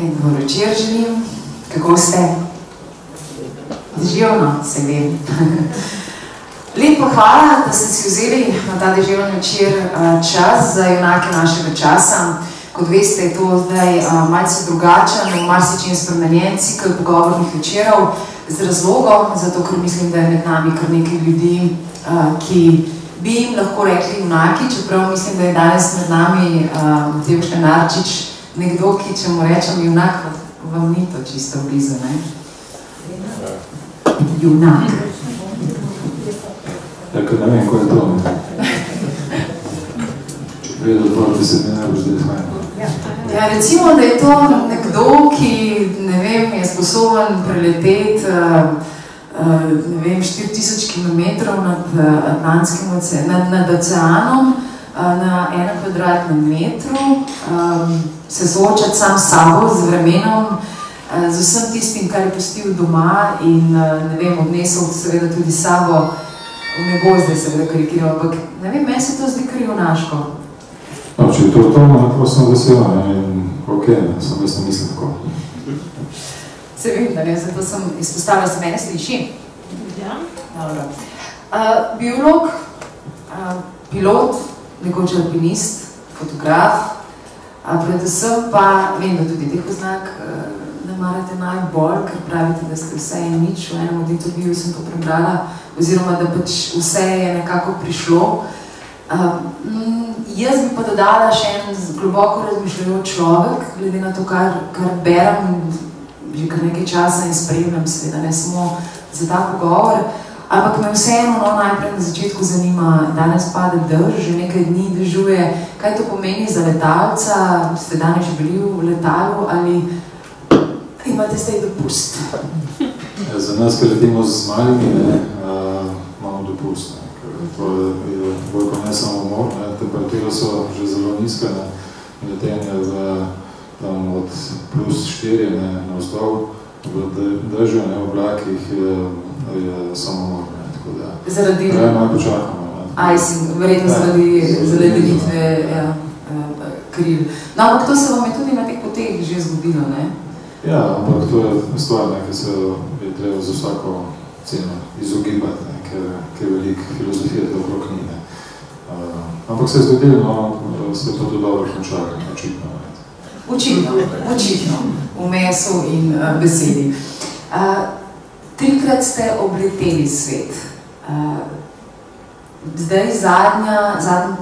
In dobro večer želim. Kako ste? Deževno, se vem. Lepo hvala, da ste si vzeli na ta deževni večer čas za junake našega časa. Kot veste, je to zdaj malce drugačen, marsičem spremenjen cikel pogovornih večerov z razlogom, zato ker mislim, da je med nami kar nekaj ljudi, ki bi jim lahko rekli junaki, čeprav mislim, da je danes med nami Matevž Lenarčič nekdo, ki če mu rečem junak, vam ni to čisto blizu, ne? Junak. Ja, ker ne vem, ko je to. Če prije do 20 ne boš zdaj fajn. Ja, recimo, da je to nekdo, ki, ne vem, je sposoben preleteti, ne vem, 4000 kilometrov nad Atlantskim oceanom, nad oceanom, na 1 kvadratnem metru, se soočati sam s sabo, z vremenom, z vsem tistim, kar je pustil doma in, ne vem, odnesel seveda tudi sabo v nebo, zdaj seveda karikiral, ampak, ne vem, meni se to zdi kar junaško. No, če je to to, nekako sem vesela in ok, sem jaz ne mislim tako. Se vem, da ne, zato sem izpostavila, se mene sliši. Ja. Dobro. Biolog, pilot, nekoč alpinist, fotograf, predvsem pa, vem, da tudi teh oznak ne marate najbolj, ker pravite, da ste vse in nič, v enem od intervjuju sem to prebrala, oziroma da pač vse je nekako prišlo. Jaz bi pa dodala še en globoko razmišljajoč človek, glede na to, kar berem že kar nekaj časa in spremljam, seveda ne samo za ta pogovor, ampak me vseeno najprej na začetku zanima, danes pade dež, že nekaj dni dežuje, kaj to pomeni za letalca, ste danes že bili v letalu ali imate zdaj dopust? Ja, za nas, ki letimo z malimi, imamo dopust. To je bolj kot ne samo mor, temperature so že zelo nizke, letenje tam od +4 na vzdolj, v dežju, v oblakih je samo mor, tako da zaradi malo počakamo. Verjetno zaradi zaledenitve kril. No, ampak to se vam je tudi na teh poteh že zgodilo, ne? Ja, ampak to je stvar, ki se je treba za vsako ceno izogibati, ker je veliko filozofije to okrog ni. Ampak se je zgodilo, se je pa to dobro končalo, očitno. Očitno, v mesu in besedi. 3-krat ste obleteli svet. Zdaj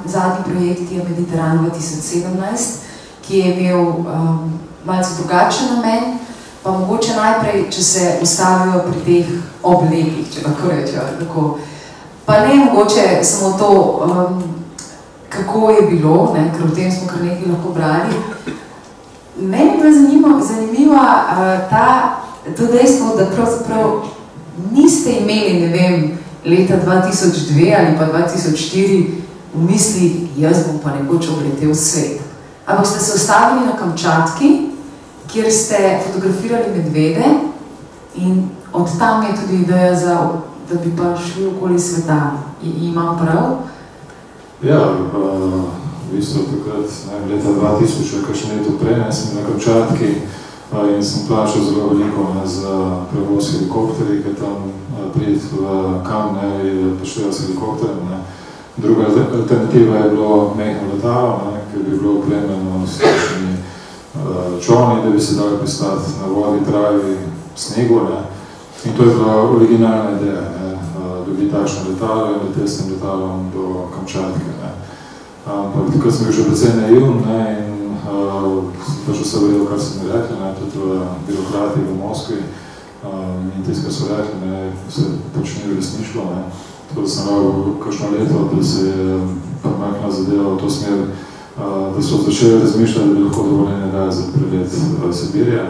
zadnji projekt je Mediteran 2017, ki je imel malce drugačen namen, pa mogoče najprej, če se ustavijo pri teh obletih, če lahko rečejo tako. Pa ne mogoče samo to, kako je bilo, ker o tem smo kar nekaj lahko brali. Meni je bila zanimiva to dejstvo, da pravzaprav niste imeli, ne vem, leta 2002 ali pa 2004 v misli, jaz bom pa nekoč obletel svet. Ampak ste se ustavili na Kamčatki, kjer ste fotografirali medvede in od tam je tudi ideja, da bi pa šli okoli sveta. Imam prav? Ja, v bistvu takrat, leta 2000, kakšen leto prej, sem na Kamčatki in sem plačal zelo veliko za prevoz helikopterji, ker tam priti v kam je prišel s helikopterjem. Druga alternativa je bilo mehno letalo, ker bi bilo opremljeno s takšnimi čolni, da bi se dali pristati na vodi, travi, snegu. In to je bila originalna ideja, dobiti takšno letalo in leteti s tem letalom do Kamčatke. Ampak takrat sem bil že precej naivn in sem pač vse vedel, kar sem mi rekli, tudi birokrati v Moskvi in tisto, kar so rekli, se pač ni resničilo. Tako da sem rabil kakšno leto, da se je premaknila zadeva v to smer, da so začeli razmišljati, da bi lahko dovoljene dali za prelet Sibirija.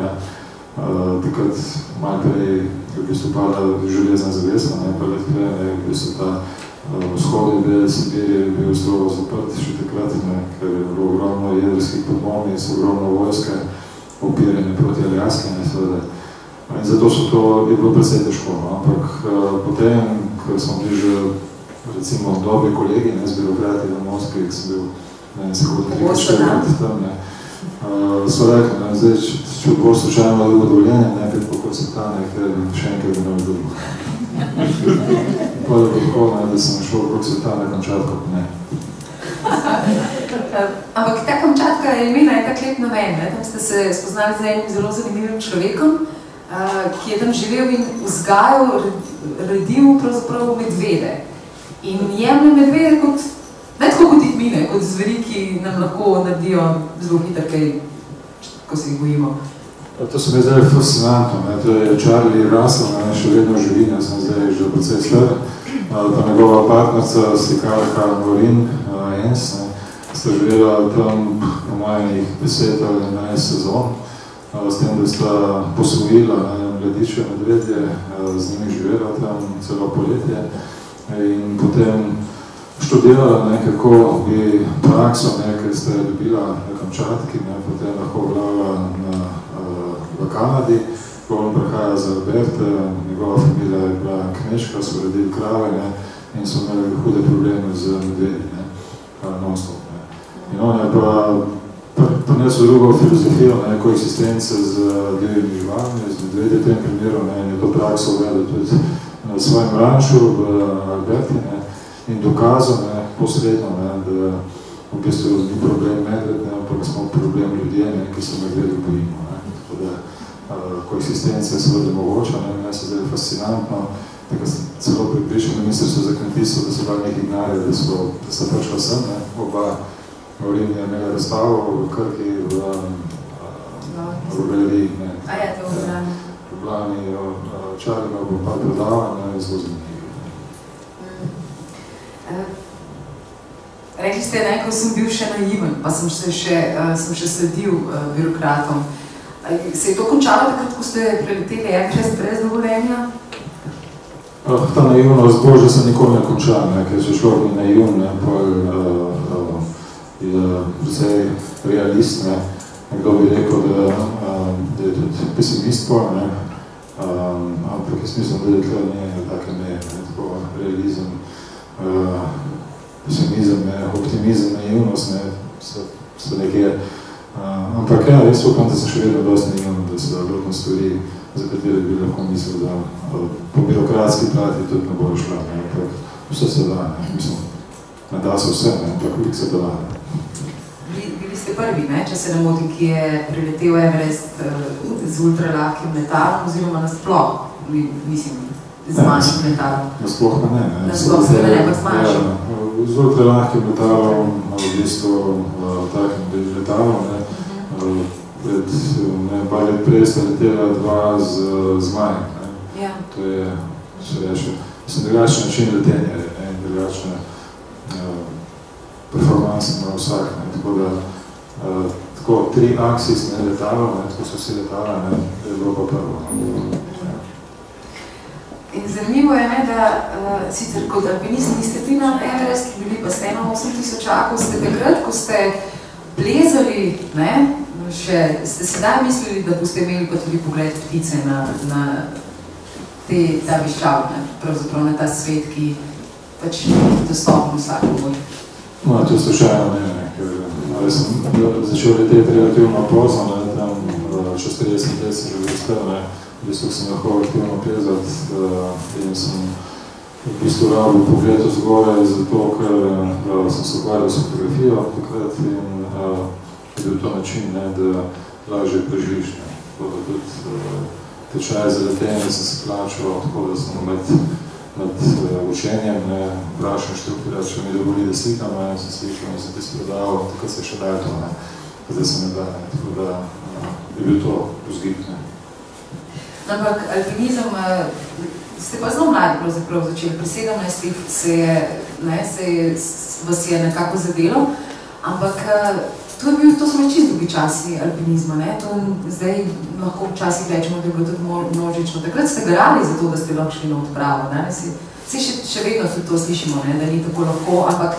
Takrat malo prej je v bistvu padla železna zavesa, pa let prej je v bistvu ta vzhodni del Sibirije je bil strogo zaprt še takrat, ker je bilo ogromno jedrskih podmornic, ogromno vojske, upirjene proti Aljaski, seveda. In zato je bilo precej težko. Ampak potem, ko smo bili že recimo dobri kolegi z birokrati v Moskvi, ki sem bil se kot 3-4 tam, So rekli, ne, zdaj, če bo slučajno dobil dovoljenje, nekaj pokor se ta nekaj, še enkrat bi ne dobil. Pa da bo tako, ne, da sem šel okrog sveta na Kamčatko, ne. Ampak ta Kamčatka je imela tak lep namen, ne? Tam ste se spoznali z enim zelo zanimivim človekom, ki je tam živel in vzgajal, redil pravzaprav medvede. In jemlje medvede kot, ne tako kot jih mine, kot zveri, ki nam lahko naredijo zelo hitro kaj, ko se jih bojimo. To se mi je zdaj fascinantno, ne? To je Charlie Russell, ne? Še vedno živi, ne? Sem zdaj že precej star. Pa njegova partnerca, slikarka Maureen Ens, ne? Sta živela tam po mojenih 10 ali 11 sezon, s tem, da sta posvojila mladiče medvedje, z njimi živela tam celo poletje in potem študirala nekako bi prakso, ker sta je dobila na Kamčatki, potem lahko vlala v Kanadi, ko on prihaja z Alberta, njegova familija je bila kmečka, so redili krave in so imeli hude probleme z medvedji, non-stop. In on je pa prinesel drugo filozofijo, koeksistence z divjimi živalmi, z medvedje v tem primeru, in je to prakso uvedel tudi na svojem ranču v Alberti in dokazal posredno, da v bistvu ni problem medved, ampak smo problem ljudje, ki se medvedje bojimo. Tako da koeksistencija je seveda mogoča, meni se zdaj fascinantno, tako sem celo pripričal ministrstvo za kmetijstvo, da so bila nekaj gnarja, da sta prišla sem, oba Maureen je imela razstavo v Krki, v galeriji. A je to v Ljubljani? V Ljubljani, Čarima bo pa predavana in zelo zanimivo. Rekli ste, ko sem bil še naiven, pa sem še sledil birokratom. Se je to končalo takrat, ko ste preleteli Everest brez dovoljenja? Ta naivnost Bože se nikoli ne konča, ker če človek ni naivn, je precej realist, nekdo bi rekel, da je tudi pesimist pol, ampak jaz mislim, da je tukaj ne take meje, tako realizem, pesimizem, optimizem, naivnost, so nekje. Ampak ja, jaz upam, da sem še vedno dosti naivn, da so vrtno stvari, za katere bi lahko mislil, da po birokratski plati tudi ne bo šla, ampak vse se da, mislim, ne da se vse, ampak veliko se da. Bili ste prvi, če se ne motim, ki je priletel Everest z ultralahkim metalom, oziroma nasploh, mislim, z manjšim metalom. Nasploh pa ne. Nasploh se ne, pa z manjšim. Z ultralahkim metalom, v bistvu takim letalom, pred par let prej sta letela dva z zmajem. To je, se reče, drugačen način letenja in drugačne performanse na vsak, tako da tako triaksisne letalo, tako so vsi letala, je bilo pa prvo. In zanimivo je, da sicer kot alpinist niste bili na Everest, bili pa ste na 8000 ste takrat, ko ste plezali, ste sedaj mislili, da boste imeli pa tudi pogled ptice na ta viščav, pravzaprav na ta svet, ki pač ni dostopen vsakomoj. No, to je slučajno ne, ker sem začel leteti relativno pozno, tam čez 30 let sem že vrstel, v bistvu sem lahko aktivno plezati in sem v bistvu rabil pogled vzgore, zato ker sem se ukvarjal s fotografijo takrat in je bil to način, da lažje preživiš. Tako da tudi tečaj za letenje sem se plačal, tako da sem med učenjem vprašal štrukturirat, če mi dovoli, da slikam, sem slikal in sem tisto predal, takrat se je še daj to, zdaj sem ne da, tako da je bil to vzgib. Ampak alpinizem, ste pa zelo mladi pravzaprav začeli, pri 17 vas je nekako zadelo, ampak to so čisto drugi časi alpinizma, zdaj lahko včasih rečemo, da je bilo tudi množično. Takrat ste garali za to, da ste lahko šli na odpravo, še vedno tudi to slišimo, da ni tako lahko, ampak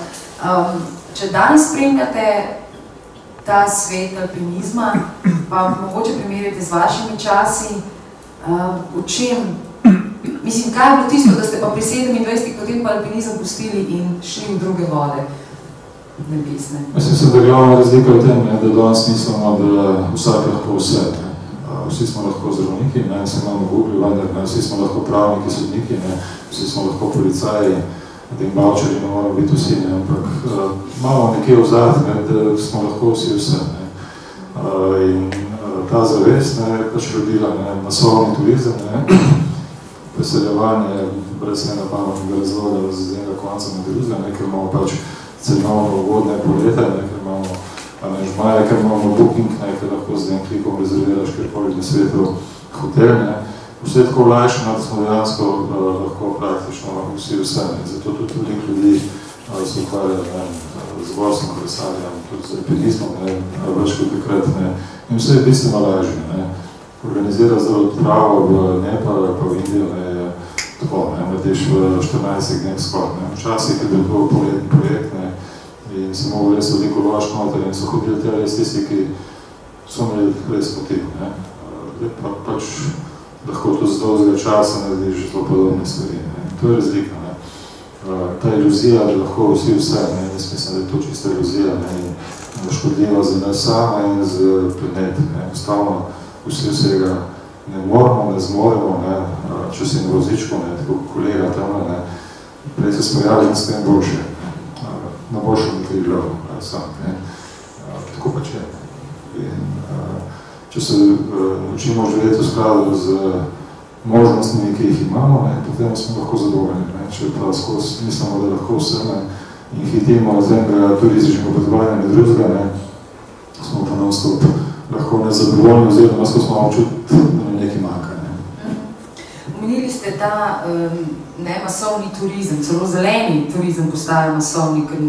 če danes spremljate ta svet alpinizma, pa mogoče primerjate z vašimi časi, v čem, mislim, kaj je bilo tisto, da ste pa pri 27 potem pa alpinizem pustili in šli v druge vode? nebesne. Jaz mislim, da glavna razlika v tem, da danes mislimo, da vsak lahko vse. Vsi smo lahko zdravniki, se imamo Google, vendar vsi smo lahko pravniki, sodniki, vsi smo lahko policaji, da jim bavčari ne moramo biti vsi, ampak imamo nekje vzad, da smo lahko vsi vse. In ta zavest je pač rodila masovni turizem, preseljevanje brez ena pametnega razloga z enega konca na drugega, ker imamo pač cenovno ugodne poleta, ker imamo aranžmaje, ker imamo booking, ker lahko z enim klikom rezerviraš kjerkoli na svetu hotel. Vse je tako vlajšeno, da smo dejansko lahko praktično vsi vse. Zato tudi veliko ljudi se ukvarja z gorskim kolesarjem, tudi z alpinizmom, več kot takrat. In vse je bistveno lažje. Organizira zdaj odpravo v Nepal ali pa v Indijo je tako, narediš v 14 dneh skok. Včasih je bil to poletni projekt in se mogo res veliko lož noter in so hodili te res tisti, ki so imeli res motiv. Pač lahko to z dolgega časa narediš zelo podobne stvari. To je razlika. Ta iluzija, da lahko vsi vse, jaz mislim, da je to čista iluzija in škodljiva za nas sama in za planet. Enostavno vsi vsega ne moramo, ne zmoremo, če si na vozičku, tako kolega tam, prej se smejali in s tem boljše. Na boljšo mi kaj glav, sam. Tako pač je. Če se učimo živeti v skladu z možnostmi, ki jih imamo, potem smo lahko zadovoljni. Če pa skozi mislimo, da lahko vse in hitimo z enega turističnega potovanja med drugega, smo pa non-stop lahko nezadovoljni oziroma skozi smo občutiti, da nam nekaj manjka. Omenili ste ta masovni turizem, celo zeleni turizem postaja masovni, ker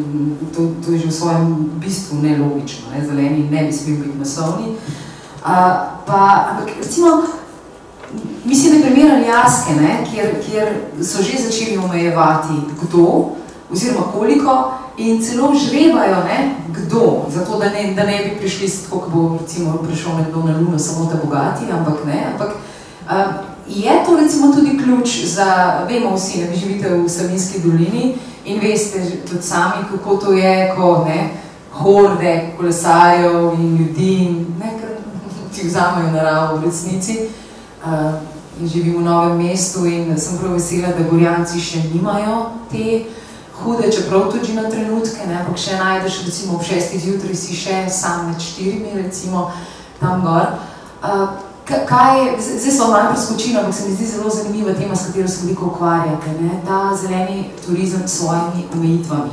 to je že v svojem bistvu nelogično. Zeleni ne bi smel biti masovni. Ampak recimo, mislim, da je primer Aljaske, kjer so že začeli omejevati kdo oziroma koliko in celo žrebajo, kdo, zato da ne bi prišli, tako ko bo recimo prišel nekdo na Luno, samo ta bogati, ampak ne. Je to recimo tudi ključ za, vemo vsi, vi živite v Savinjski dolini in veste tudi sami, kako to je, ko horde kolesarjev in ljudi, ker ti vzamejo naravo v resnici. In živim v Novem mestu in sem prav vesela, da Gorjanci še nimajo te hude, čeprav tudi na trenutke, ampak še najdeš recimo ob 6 zjutraj si še sam med 4 recimo tam gor. Zdaj smo malo preskočili, ampak se mi zdi zelo zanimiva tema, s katero se veliko ukvarjate, ta zeleni turizem s svojimi omejitvami.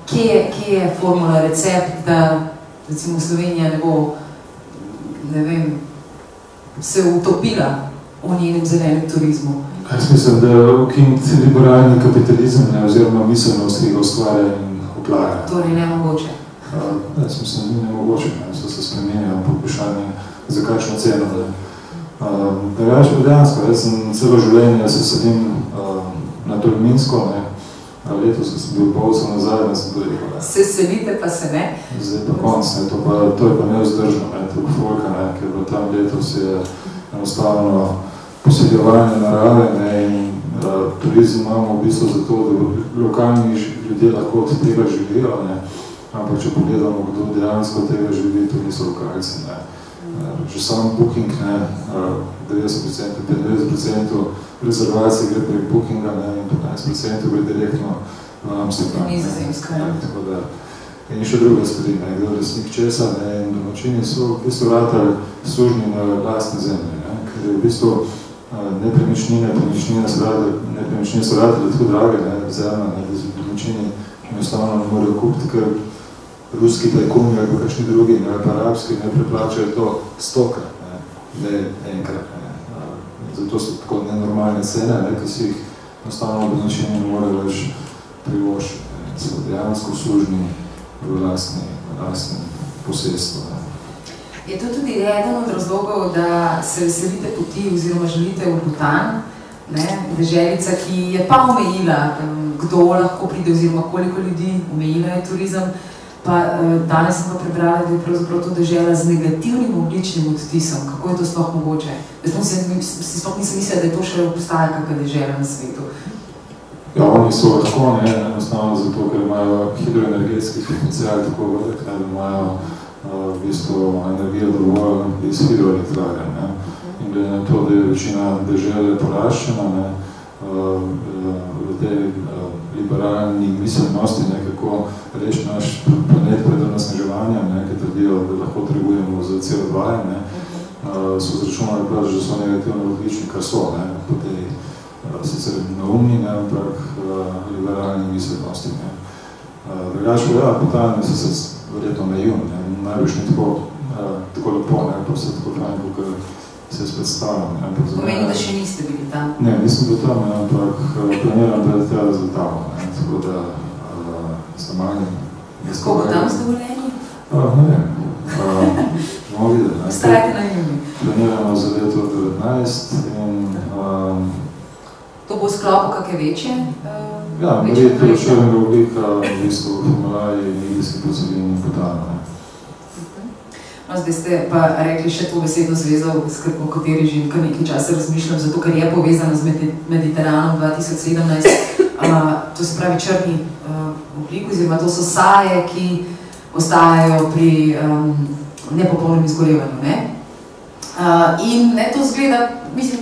Kje je formula, recept, da recimo Slovenija ne bo, ne vem, se utopila v njenem zelenem turizmu? Jaz mislim, da ukiniti liberalni kapitalizem oziroma miselnost, ki ga ustvarja in oplaja. Torej nemogoče? Jaz mislim, da ni nemogoče, so se spremenjajo po vprašanju za kakšno ceno. Dejansko, jaz sem celo življenje se sedim na Tolminsko, letos, ko sem bil polco nazaj, sem to rekel. Se selite pa se ne? Zdaj pa konc, to je pa neozdržno, tako folka, ker v tam letos je enostavno poseljevanje narave in turizem imamo v bistvu zato, da lokalni ljudje lahko od tega živijo, ampak če pogledamo, kdo dejansko tega živi, to niso lokalci. Že sam booking, 90%, 95% rezervacij gre prek bookinga in 15% gre direktno v Amsterdam. In še druga stvari, kdo resnik česa in domačini so v bistvu ratali služni na lastne zemlje, ker je v bistvu nepremičnine so ratali tako drage, zemlja, da z domačini enostavno ne morejo kupiti, ker ruski tajkuni ali kakšni drugi, pa arabski, ne preplačajo to 100-krat, ne enkrat. Zato so tako nenormalne cene, ki si jih enostavno domačini ne morejo več privoščiti. So dejansko služni v lastnem posestvu. Je to tudi eden od razlogov, da se veselite poti oziroma želite v Bhutan, deželica, ki je pa omejila, kdo lahko pride oziroma koliko ljudi, omejila je turizem, pa danes sem pa prebrala, da je pravzaprav to dežela z negativnim obličnim odtisom. Kako je to sploh mogoče? Jaz si sploh nisem mislila, da je to še postaja kakva dežela na svetu. Ja, oni so lahko, ne, enostavno zato, ker imajo hidroenergetski potencial tako velik, da imajo v bistvu energijo dovolj iz hidroelektrarja, ne. In glede na to, da je večina dežele poraščena, ne, v tej liberalni miselnosti, ne, kako reči naš planet pred onesnaževanjem, ne, ki trdijo, da lahko trgujemo z CO2, ne, so zračunali pač, da so negativno odlični, kar so, ne, po tej sicer neumni, ne, ampak liberalni miselnosti, ne. Drugače, ja, potajanje so se verjetno naivni, ne, najbolj ni tako lepo, ne, pa se tako fajn, kakor se jaz predstavljam, ne. Pomeni, da še niste bili tam? Ne, nisem bil tam, ne, ampak planiram, da je tega rezultavo, ne, tako da sem manj. Kako bo tam z dovoljenjem? Ne vem, bomo videli, ne. Ostajate naivni. Planiramo za leto 19 in to bo v sklopu kakve večje? Ja, verjetno črnega oblika v bistvu v Himalaji in Indijski pocelini potajamo. No, zdaj ste pa rekli še to besedno zvezo, o kateri že kar nekaj časa razmišljam, zato ker je povezana z Mediteranom 2017. To se pravi črni oblik, oziroma to so saje, ki ostajajo pri nepopolnem izgorevanju, ne? In ne, to zgleda, mislim,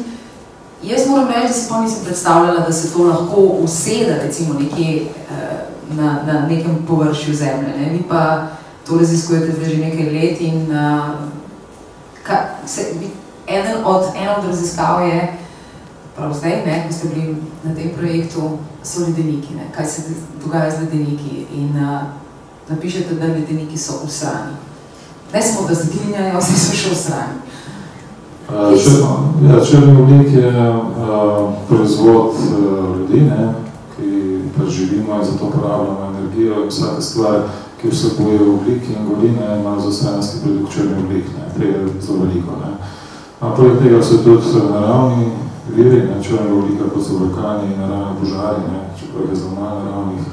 jaz moram reči, da si pa nisem predstavljala, da se to lahko usede, recimo, nekje na nekem površju zemlje, ne? Vi pa to raziskujete zdaj že nekaj let in ena od raziskav je, prav zdaj, ne, ko ste bili na tem projektu, so ledeniki, ne? Kaj se dogaja z ledeniki in napišete, da ledeniki so v strani. Ne samo, da zginjajo, vsi so še v strani. Črni oblik je proizvod ljudi, ne, ki pa živimo in zato porabljamo energijo in vsaka stvar, ki vsebuje oblik in goline, ima za stranski produkt črni oblik, ne, tega je zelo veliko, ne. Poleg tega so tudi naravni viri, ne, črnega oblika, kot so vulkani in naravni požari, ne, čeprav je zelo malo naravnih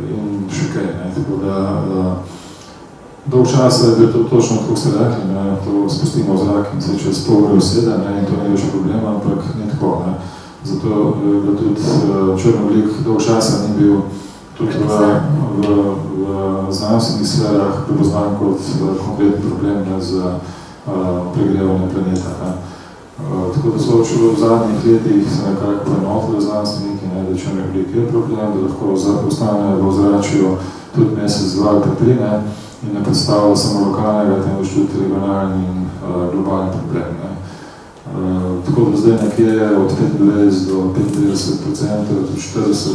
in še kaj, ne, tako da dolg časa je to točno, kako ste rekli, ne, to spustimo v zrak in se čez pol ure usede, ne, in to ni več problema, ampak ni tako, ne. Zato je tudi črni oblik dolg časa ni bil tudi v znanstvenih sferah prepoznan kot konkretni problem, ne, za pregrevanje planeta, ne. Tako da so v zadnjih letih se nekako poenotili znanstveniki, ne, da črni oblik je problem, da lahko ostane v ozračju tudi mesec, dva ali tri, ne, in ne predstavlja samo lokalnega, temveč tudi regionalni in globalni problem, ne. Tako da zdaj nekje od 25 do 95%, tudi 40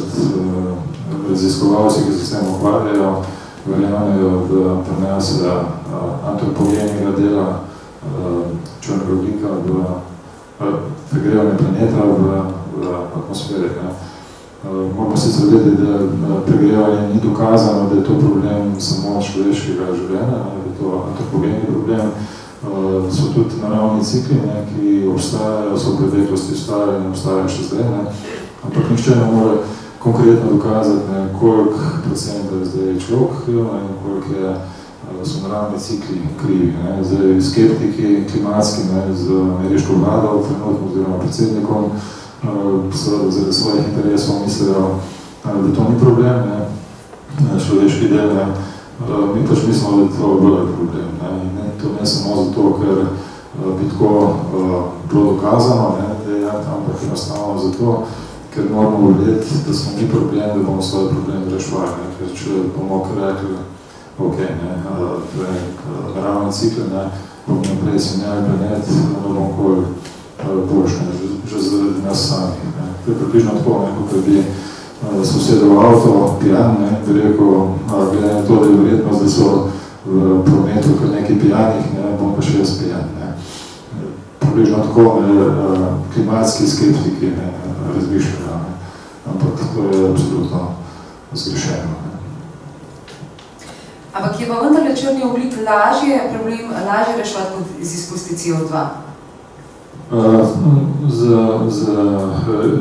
raziskovalci, ki se s tem ukvarjajo, verjamejo, da prenese antropogenega dela črnega oblika v pregrevanje planeta v atmosferi, ne. Moramo sicer vedeti, da pregrevanje ni dokazano, da je to problem samo človeškega življenja, da je to antropogeni problem. So tudi naravni cikli, ne, ki obstajajo, so v preteklosti obstajali in obstajajo še zdaj, ne. Ampak nišče ne more konkretno dokazati, ne, koliko procenta je zdaj človek in koliko so naravni cikli krivi, ne. Zdaj skeptiki klimatski, ne, z ameriško vlado trenutno oziroma predsednikom seveda zaradi svojih interesov mislijo, da to ni problem, ne, človeški del, ne. Mi pač mislimo, da je to bolj problem, ne. In ne, to ne samo zato, ker bi tako bilo dokazano, ne, da je ampak enostavno zato, ker moramo vedeti, da smo mi problem, da bomo svoj problem rešvali, ne. Ker če bomo rekli, ok, ne, to je naravni cikl, ne, bomo naprej smenjali planet, ne bomo koli boljšne, že zaradi nas samih, ne. To je približno tako, ne, kot bi sosedov avto pijan, ne, bi rekel, glede na to, da je verjetnost, da so v prometu kar nekaj pijanih, ne, bom pa še jaz pijan, ne. Približno tako, ne, klimatski skeptiki, ne, razmišljajo, ne, ampak to je absolutno zgrešeno, ne. Ampak je pa vendarle črni oblik lažje reševati kot z izpusti CO2?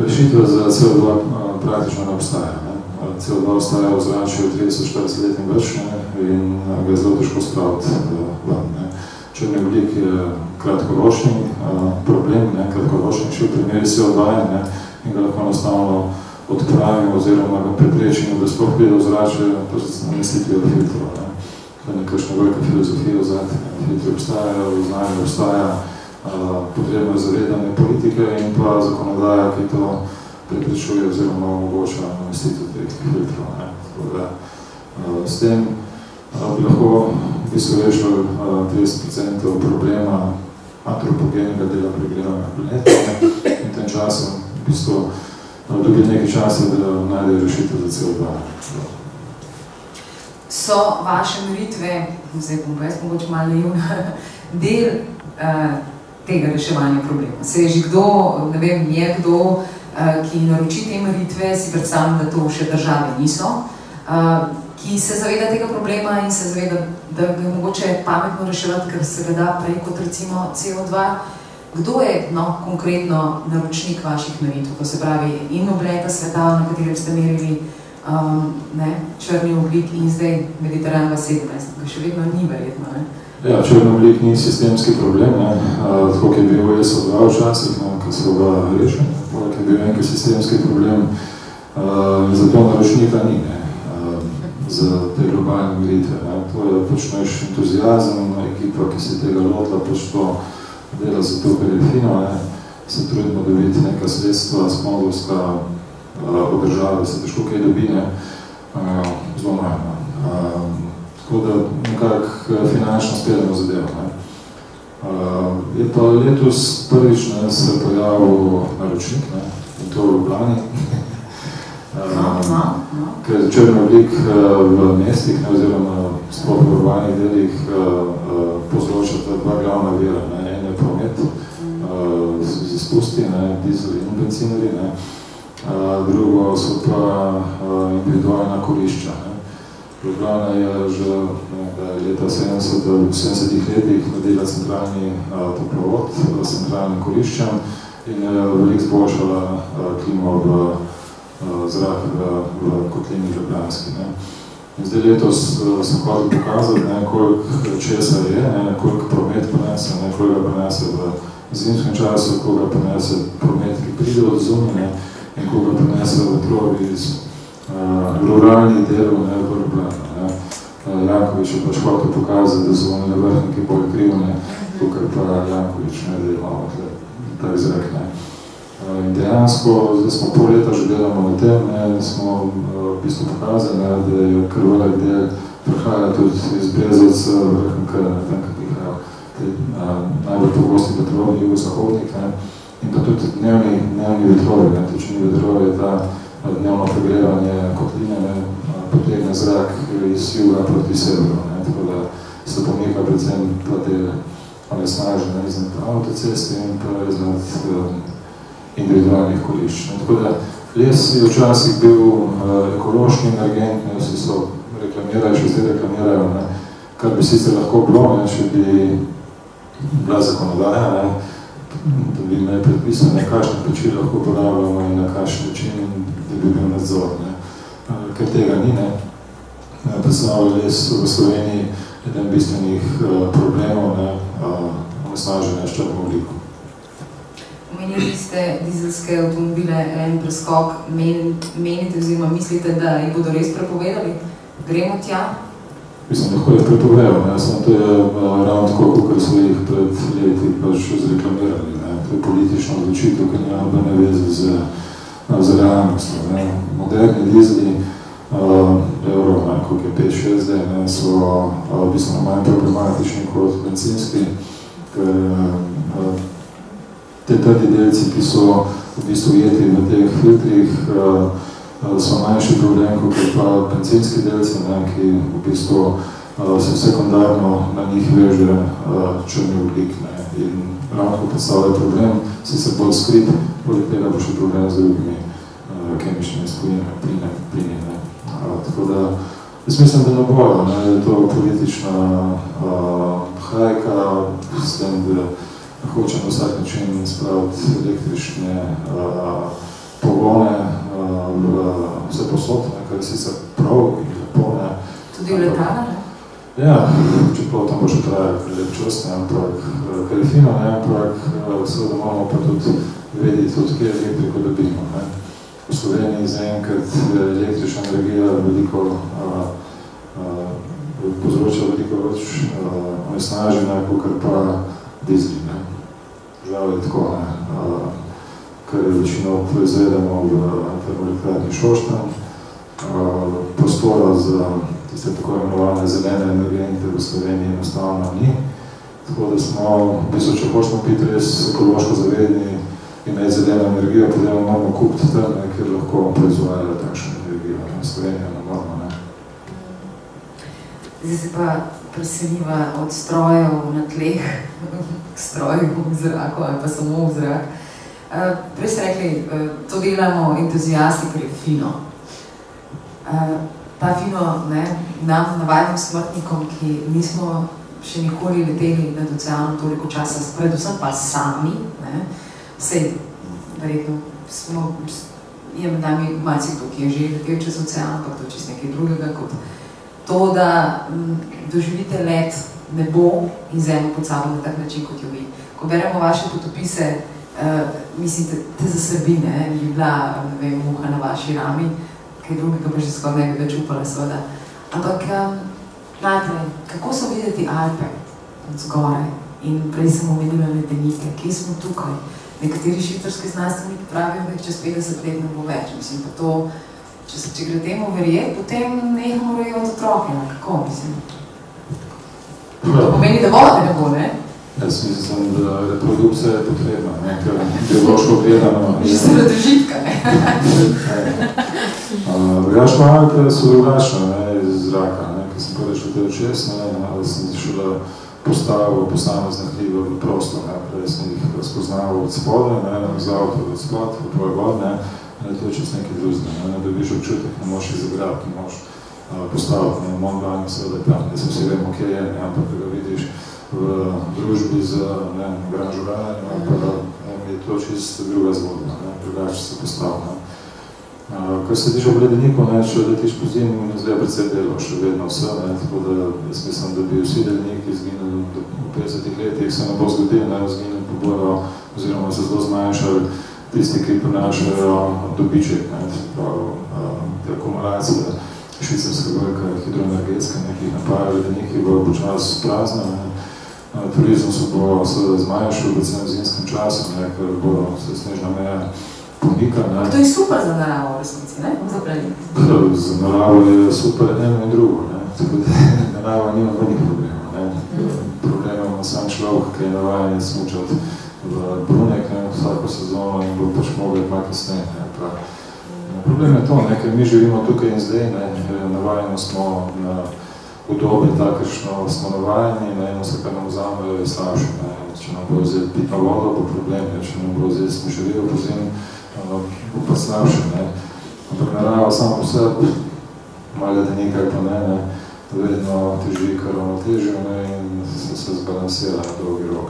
Rešitve za CO2 praktično ne obstaja, ne. CO2 ostaja v zračju 30-40 let in več, ne, in ga je zelo težko spraviti ven, ne. Črni oblik je kratkoročni problem, ne, kratkoročni še v primeri CO2, ne, in ga lahko enostavno odpravimo oziroma ga preprečimo, da sploh pride v zrače, to se namestitvijo filtrov. To je nekakšna velika filozofija vzad. Filtri obstajajo, znanje obstaja, potrebno je zavedanje politike in pa zakonodaja, ki to preprečuje oziroma omogoča namestitev teh filtrov. S tem bi lahko v bistvu rešili 30% problema antropogenega dela pregrevanja planeta in tem času v bistvu dobi nekaj časa, da najdejo rešitev za CO2. So vaše meritve, zdaj bom pa jaz mogoče malo naivna, del tega reševanja problema? Se je že kdo, ne vem, je kdo, ki naroči te meritve, si predstavljam, da to še države niso, ki se zaveda tega problema in se zaveda, da ga mogoče pametno reševati, ker se ga da prej kot recimo CO2. Kdo je konkretno naročnik vaših meritev, to se pravi in obleta sveta, na katerem ste merili črni ogljik in zdaj Mediteran 17, ga še vedno ni verjetno, ne? Ja, črni ogljik ni sistemski problem, tako je bil SO2 včasih, ko so ga rešili, poleg je bil nekaj sistemski problem, zato naročnika ni, za te globalne meritve. To je pač naš entuzijazem, ekipa, ki se tega lotila, pač to dela zato, ker je fino, se trudimo dobiti neka sredstva, sponzorska od države, se težko kaj dobi, zelo majno. Tako da nekako finančno speljamo zadevo. Je pa letos prvič se pojavil naročnik, in to v Ljubljani. Ker črni ogljik v mestih, oziroma sploh v urbanih delih povzročata dva glavna vira. En je promet z izpusti, dizel in bencinari, drugo so pa individualna korišča. Ljubljana je že leta 70-ih letih nadela centralni toplovod s centralnim koriščem in je veliko zboljšala klimo v zrak v kotlini Ljubljanski. In zdaj letos sem hodil pokazati, koliko česa je, koliko promet ponese, koliko ga ponese v zimskem času, koliko ga ponese promet, ki pride od zunaj, in koliko ga ponese vetrovi iz ruralnih delov v Ljubljani. Jankovič je pač hotel pokazati, da so oni vrhniki bolj krivne, tukaj pa Jankovič, da imamo ta izrek. In dejansko, zdaj smo pol leta že delamo na tem, smo v bistvu pokazali, da je kar velik del prihaja tudi iz Brezovca, vrhnka, tam, ki prihajajo najbolj pogosti vetrovi, jugozahodnik, in pa tudi dnevni vetrovi. Točni vetrovi je ta dnevno pregrevanje kotline, potegne zrak iz juga proti severu, tako da se pomika predvsem ta del onesnaženja iznad avtoceste in pa iznad individualnih kolišč. Tako da les je včasih bil ekološki energent, vsi so reklamirajo, še zdaj reklamirajo, kar bi sicer lahko bilo, če bi bila zakonodaja, da bi me predpisali, kakšne peči lahko uporabljamo in na kakšen način, da bi bil nadzor. Ker tega ni, predstavlja les v Sloveniji eden bistvenih problemov onesnaženja s črnim ogljikom. Omenili ste dizelske avtomobile, en preskok, menite oziroma mislite, da jih bodo res prepovedali? Gremo tja? Mislim, lahko je prepovedal, samo to je ravno tako, kot so jih pred leti pač zreklamirali. To je politična odločitev, ki nima nobene veze z realnostjo. Moderni dizeli, Euro, koliko je 5-6 zdaj, so bistveno manj problematični kot bencinski, ker te trdi delci, ki so v bistvu ujeti v teh filtrih, so manjši problem, kot pa bencinski delci, ki v bistvu se sekundarno na njih veže črni ogljik. In ravno ko predstavlja problem, sicer bolj skrit, poleg tega bo še problem z drugimi kemičnimi plini. Tako da, jaz mislim, da ne bojo, je to politična hajka, s tem, da hoče na vsak način spraviti električne pogone vse posod, kar je sicer prav in lepo. Tudi v letala, ne? Ja, čeprav tam bo še trajalo lep čas, ampak kar je fino, ampak seveda moramo pa tudi vedeti, od kje elektriko dobimo. V Sloveniji zaenkrat električna energija veliko povzroča veliko več onesnaženja, kakor pa dizli. Žal je tako, kar je večino proizvedemo v termoelektrarni Šoštanj. Prostora za tiste tako imenovane zelene energente v Sloveniji enostavno ni. Tako da smo, v bistvu, če hočemo biti res ekološko zavedni, imeti zeleno energijo, potem moramo kupiti tam, ker lahko proizvajajo takšno energijo. Slovenija ne moramo, ne. Zdaj se pa preseliva od strojev na tleh k stroju v zraku ali pa samo v zrak. Prej ste rekli, to delamo entuzijasti, ker je fino. Ta fino, nam, navadnim smrtnikom, ki nismo še nikoli leteli nad oceanom toliko časa, predvsem pa sami, vsej, verjetno, imam nami malce kdo, ki je že letel čez ocean, ampak to čez nekaj drugega, kot to, da doživite let nebo in zemljo pod sabo na tak način, kot jo vi. Ko beremo vaše potopise, mislim, te zasrbi, bi bila, ne vem, muha na vaši rami, kaj drugega pa že skoraj ne bi več upala, seveda. Ampak najprej, kako so videti Alpe od zgoraj? In prej sem omenila ledenike, kje smo tukaj? Nekateri švicarski znanstveniki pravijo, da čez 50 let ne bo več. Mislim, pa to, če gre temu verjeti, potem nehamo rojevati otroke, kako, mislim? To pomeni, da vode ne bo, ne? Jaz mislim, da reprodukcija je potrebna, ker biološko gledano... Že se radožitka, ne? Drugačno Alpe so drugačne iz zraka, ker sem prvič letel čez, ali sem šele postavil posamezne hribe v prostor, prej sem jih spoznaval od spode, z avto od spod, v tvoj vod, letel čez nekaj druzne, ne dobiš občutek, ne moš jih zagrati, ne moš postaviti, ne Mont Blanc, seveda tam, da se vsi vemo, kje je, ampak da ga vidiš v družbi z Grand Journajem, pa je to čisto druga zgodba, drugače se postavlja. Kar se tiče obledenikov, če letiš po zimu, zdaj je precej delo, še vedno vse, tako da jaz mislim, da bi vsi ledeniki izginili v 50 letih, se ne bo zgodilo, izginili pa bodo, oziroma se zelo zmanjšali tisti, ki prinašajo dobiček, te akumulacije švicarskega velika hidroenergetska, nekih napaja ledeniki bojo počas prazna, turizem se bo seveda zmanjšal, predvsem v zimskem času, ker bo se snežna meja pomika. To je super za naravo v resnici, ne? Za planet. Za naravo je super eno in drugo, tako da narava nima veliko problema. Problem ima sam človek, ki je navajen smučati v Brunek vsako sezono in bo pač mogel malo kasneje. Problem je to, ker mi živimo tukaj in zdaj, navajeno smo na udobje takršno smo navajeni, eno se kar nam vzamejo je slabše. Če nam bo vzeti pitno vodo, bo problem, če nam bo vzeti smušarijo po zimu, bo pa slabše. Ampak narava samo vse, malo da nekaj pa vedno teži kar ravnotežijo in se zbalansira na dolgi rok.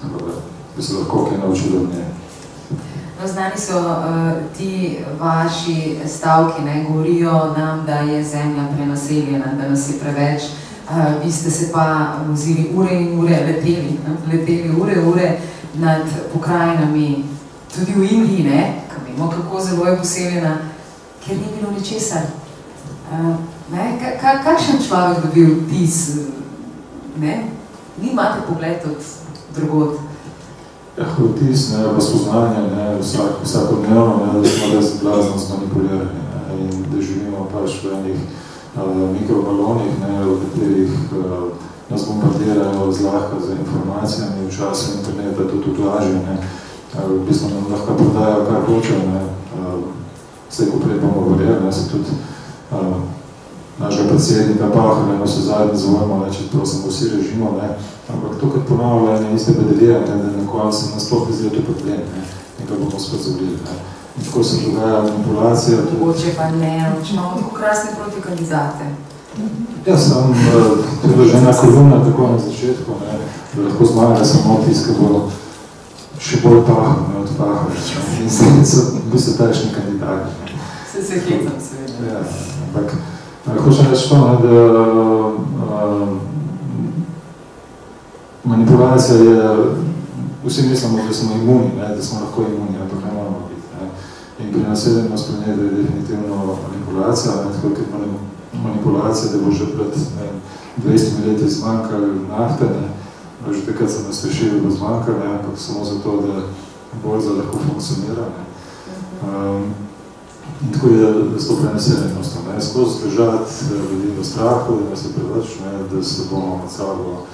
Tako da bi se lahko kaj naučili od nje. Znani so ti vaši stavki, govorijo nam, da je zemlja prenaseljena, da nas je preveč. Vi ste se pa vozili ure in ure, leteli ure nad pokrajinami, tudi v Indiji, ko vemo, kako zelo je poseljena, ker ni bilo ničesar. Kakšen človek dobil vtis? Vi imate pogled od drugod? Vtis, razpoznanje, vsakodnevno, da smo res blazno zmanipulirani in da živimo pač v enih mikrobalonih, v katerih nas bombardirajo zlahka z informacijami, v času interneta tudi odlaži, v bistvu nam lahko prodajo kar hoče, vse, ko prej bomo verjeli, se tudi našega predsednika Pahorja, se zadnji zvojimo, čeprav samo vsi režimo, ampak to, kad ponavlja iste bedelije, da nekaj se nas sploh izgleda to problem, nekaj bomo spet zavrili. In tako se dogaja manipulacija. Mogoče pa ne, če imamo tako krasne protikandidate. Ja, sem priložena kolumna tako na začetku, da lahko zmaga samo tisk, ki bo še bolj Pahor, od Pahorja. In so v bistvu takšni kandidati. Se hecam, seveda. Ja, ampak hočem reči to, da manipulacija je, vsi mislimo, da smo imuni, da smo lahko imuni, ampak ne moramo biti. In pri naseljenost planeta je definitivno manipulacija, tako kot manipulacija, da bo že pred 200 leti zmanjkali nafte, že takrat se nas rešili, da zmanjkali, ampak samo zato, da borza lahko funkcionira. In tako je s to prenaseljenostjo. Skozi držati ljudi v strahu, da ne se preveč, da se bomo med sabo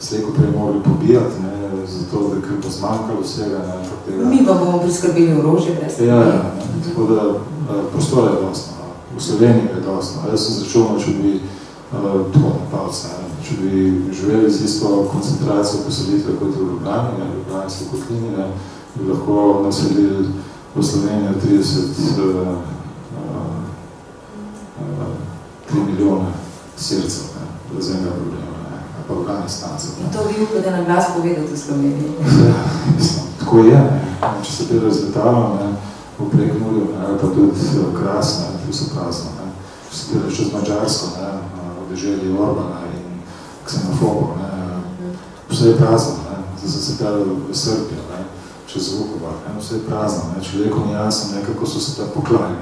slejko prej mogli pobijati, zato, da ker bo zmanjkalo vsega. Mi pa bomo priskrbili orožje brez tega. Ja, tako da prostor je dostno. V Sloveniji je dostno. Jaz sem začel, če bi tako napalce, če bi živeli z isto koncentracijo poselitve kot v Ljubljani, v Ljubljanski kotlini, bi lahko naselili v Sloveniji 3 milijone sircev, brez enega problema, pa Afganistancev. In to vi upate na glas povedati v Sloveniji? Ja, mislim, tako je. Če se pere z letalom, v Prekmurju, ali pa tudi Kras, ki so prazno. Če se pere čez Mađarsko, v deželi Orbana in Ksenofobov, vse je prazno. Zdaj se pere v Srbijo, čez Vukovar, vse je prazno. Človekom jasno, kako so se tam poklali.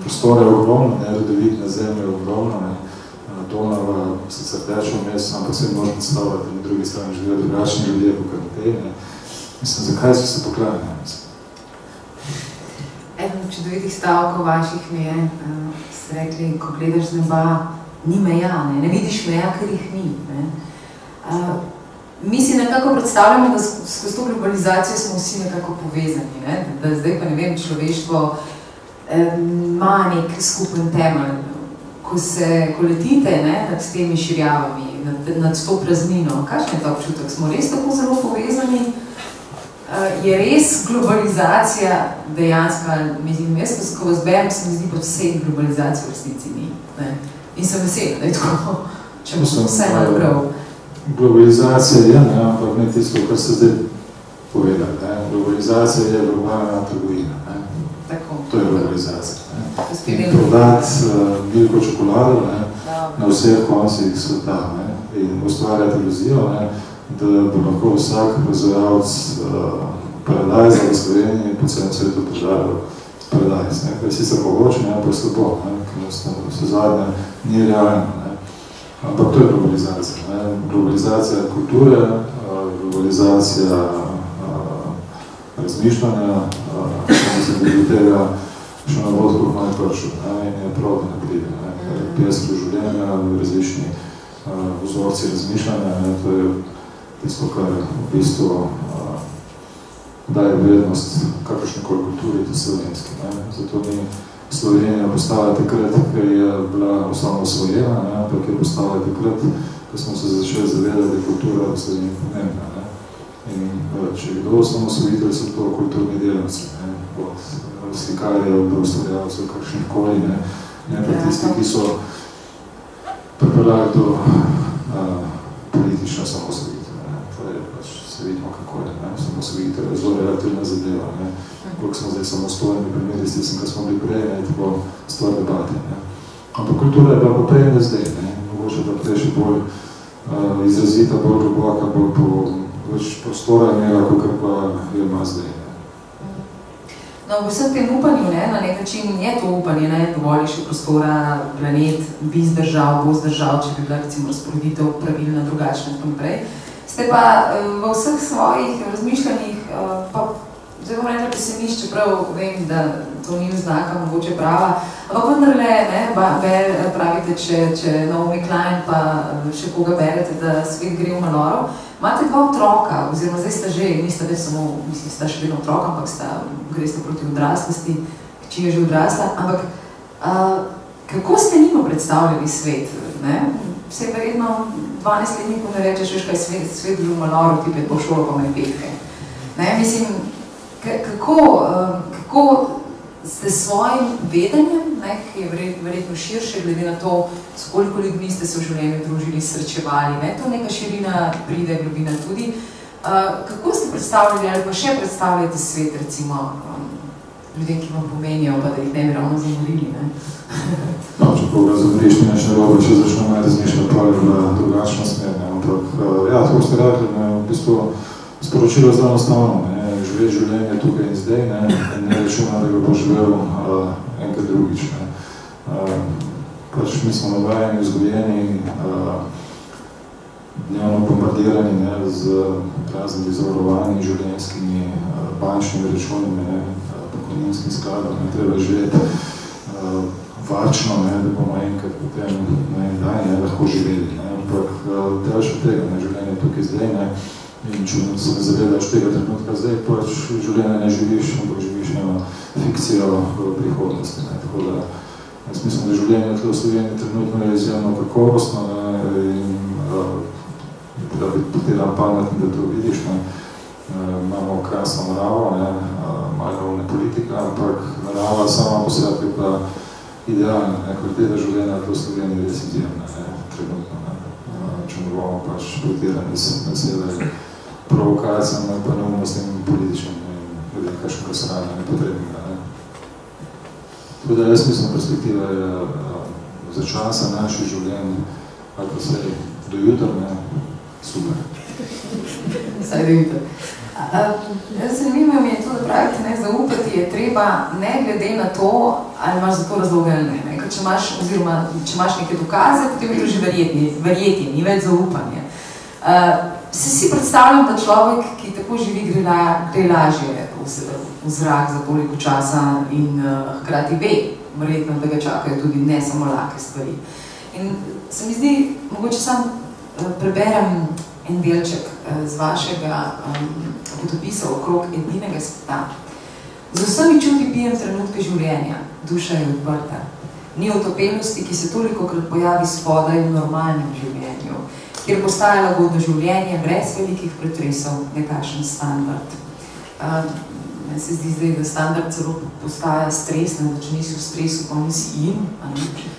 Prostor je ogromno, rodovitne zemlje je ogromno, Donava sicer teče v mestu, ampak se možno predstavljati, da na drugi strani živijo drugačni ljudje po karanteni. Mislim, zakaj so se poklali? Eden čudovitih stavkov vaših mi je, ste rekli, ko gledaš z neba, ni meja, ne vidiš meja, ker jih ni. Mi si nekako predstavljamo, da skozi to globalizacijo smo vsi nekako povezani, da zdaj pa ne vem, človeštvo ima nek skupen temelj. Ko letite nad temi širjavami, nad to praznino, kakšen je ta občutek? Smo res tako zelo povezani? Je res globalizacija dejanska? Jaz, ko vas berem, se mi zdi, pa vse globalizacije v resnici ni. In sem vesela, da je tako, če bo vse naprav. Globalizacija je, ampak ne tisto, kar ste zdaj povedali. Globalizacija je globalna trgovina. To je globalizacija. In prodati veliko čokolado na vseh koncih sveta in ustvarjati iluzijo, da bo lahko vsak proizvajalec paradajza v Sloveniji po celem svetu prodajal paradajz. Kaj si se mogoče, pa slabo, ker vse zadnje ni realno. Ampak to je globalizacija. Globalizacija kulture, globalizacija razmišljanja, mislim, da do tega še na vodku malo pršel in je prav, da ne pride. Pestro življenja, različni vzorci razmišljanja, to je tisto, kar v bistvu daje vrednost kakršnekoli kulturi, tudi slovenski. Zato ni Slovenija postala takrat, ker je bila osamosvojena, ampak je postala takrat, ko smo se začeli zavedati, da je kultura v Sloveniji pomembna. In če je kdo osamosvojitelj, so to kulturni delavci, od slikarjev do ustvarjalcev, kakšnih koli, ne pa tisti, ki so pripeljali do politične osamosvojitve. To je pač, se vidimo kako je, osamosvojitev je zelo relativna zadeva. Koliko smo zdaj samostojni primeri, s tistem, kar smo bili prej, je tako stvar debate. Ampak kultura je bila pa prej ne zdaj, mogoče da prej še bolj izrazita, bolj globoka, bolj po več prostora imela, kakor pa je ima zdaj. No, v vsem tem upanju, na nek način je to upanje, dovolj še prostora, planet bi zdržal, bo zdržal, če bi bila recimo razporeditev pravilna, drugačna in tako naprej. Ste pa v vseh svojih razmišljanjih, pa zdaj bom rekla pesimist, čeprav vem, da to ni znaka, mogoče prava, ampak vendarle pravite, če Naomi Klein pa še koga berete, da svet gre v maloro. Imate dva otroka, oziroma zdaj sta že, nista več samo, mislim, sta še vedno otroka, ampak greste proti odraslosti, či je že odrasla, ampak kako ste njima predstavljali svet? Vse verjetno 12-letniku ne rečeš, veš kaj svet gre v maloro, ti pet po šolo pa me petke. Mislim, kako ste s svojim vedenjem, ki je verjetno širše, glede na to, s koliko ljudmi ste se v življenju družili, srečevali, to neka širina pride, globina tudi. Kako ste predstavljali ali pa še predstavljate svet, recimo, ljudem, ki vam pomenijo, pa da jih ne bi ravno zamorili, ne? No, če pa razumriš, ni naš narobe, če začnemo malo razmišljati pa v drugačno smer, ne, ampak, ja, tako ste rekli, ne, v bistvu sporočilo zelo enostavno, ne, živeti življenje tukaj in zdaj, ne rečemo, da ga bo živel enkrat drugič, ne. Pač mi smo navajeni, vzgojeni, dnevno bombardirani, ne, z raznimi zavarovanji, življenjskimi, bančnimi računami, ne, pokojninskim skladom, ne, treba živeti varčno, ne, da bomo enkrat potem na en dan lahko živeli, ne, ampak delaš od tega, ne, življenje tukaj zdaj, ne, in če se ne zavedaš tega trenutka zdaj, pač življenje ne živiš, ampak živiš eno fikcijo v prihodnosti, ne, tako da jaz mislim, da življenje v Sloveniji trenutno je izjemno kakovostno, ne, in da bi poteram pametni, da to vidiš, ne, imamo krasno naravo, ne, malo ne politika, ampak narava sama po sebi pa idealna, ne, kvaliteta življenja v Sloveniji res izjemna, ne, trenutno, ne, če ne bomo pač potirani nasedali provokacijami, pa neumnostnim političnim, ne, kakšnega sranja nepotrebnega, ne. Tako da jaz mislim, perspektiva je za časa naših življenj, ali pa vse do jutra, ne, super. Vsaj do jutra. Zanimivo mi je to, da pravite, ne, zaupati je treba ne glede na to, ali imaš za to razloge ali ne. Ker če imaš neke dokaze, potem je to že verjetje, ni več zaupanje. Si predstavljam, da človek, ki tako živi, gre lažje v zrak za toliko časa in hkrati ve, verjetno, da ga čakajo tudi ne samo lake stvari. In se mi zdi, mogoče sam preberem en delček z vašega potopisa okrog edinega sveta. Z vsemi čuti pijem trenutke življenja, duša je odprta. Ni otopelosti, ki se tolikokrat pojavi spodaj v normalnem življenju, kjer postaja lagodno življenje brez velikih pretresov, nekakšen standard. Meni se zdi zdaj, da standard celo postaja stres, da če nisi v stresu, pa nisi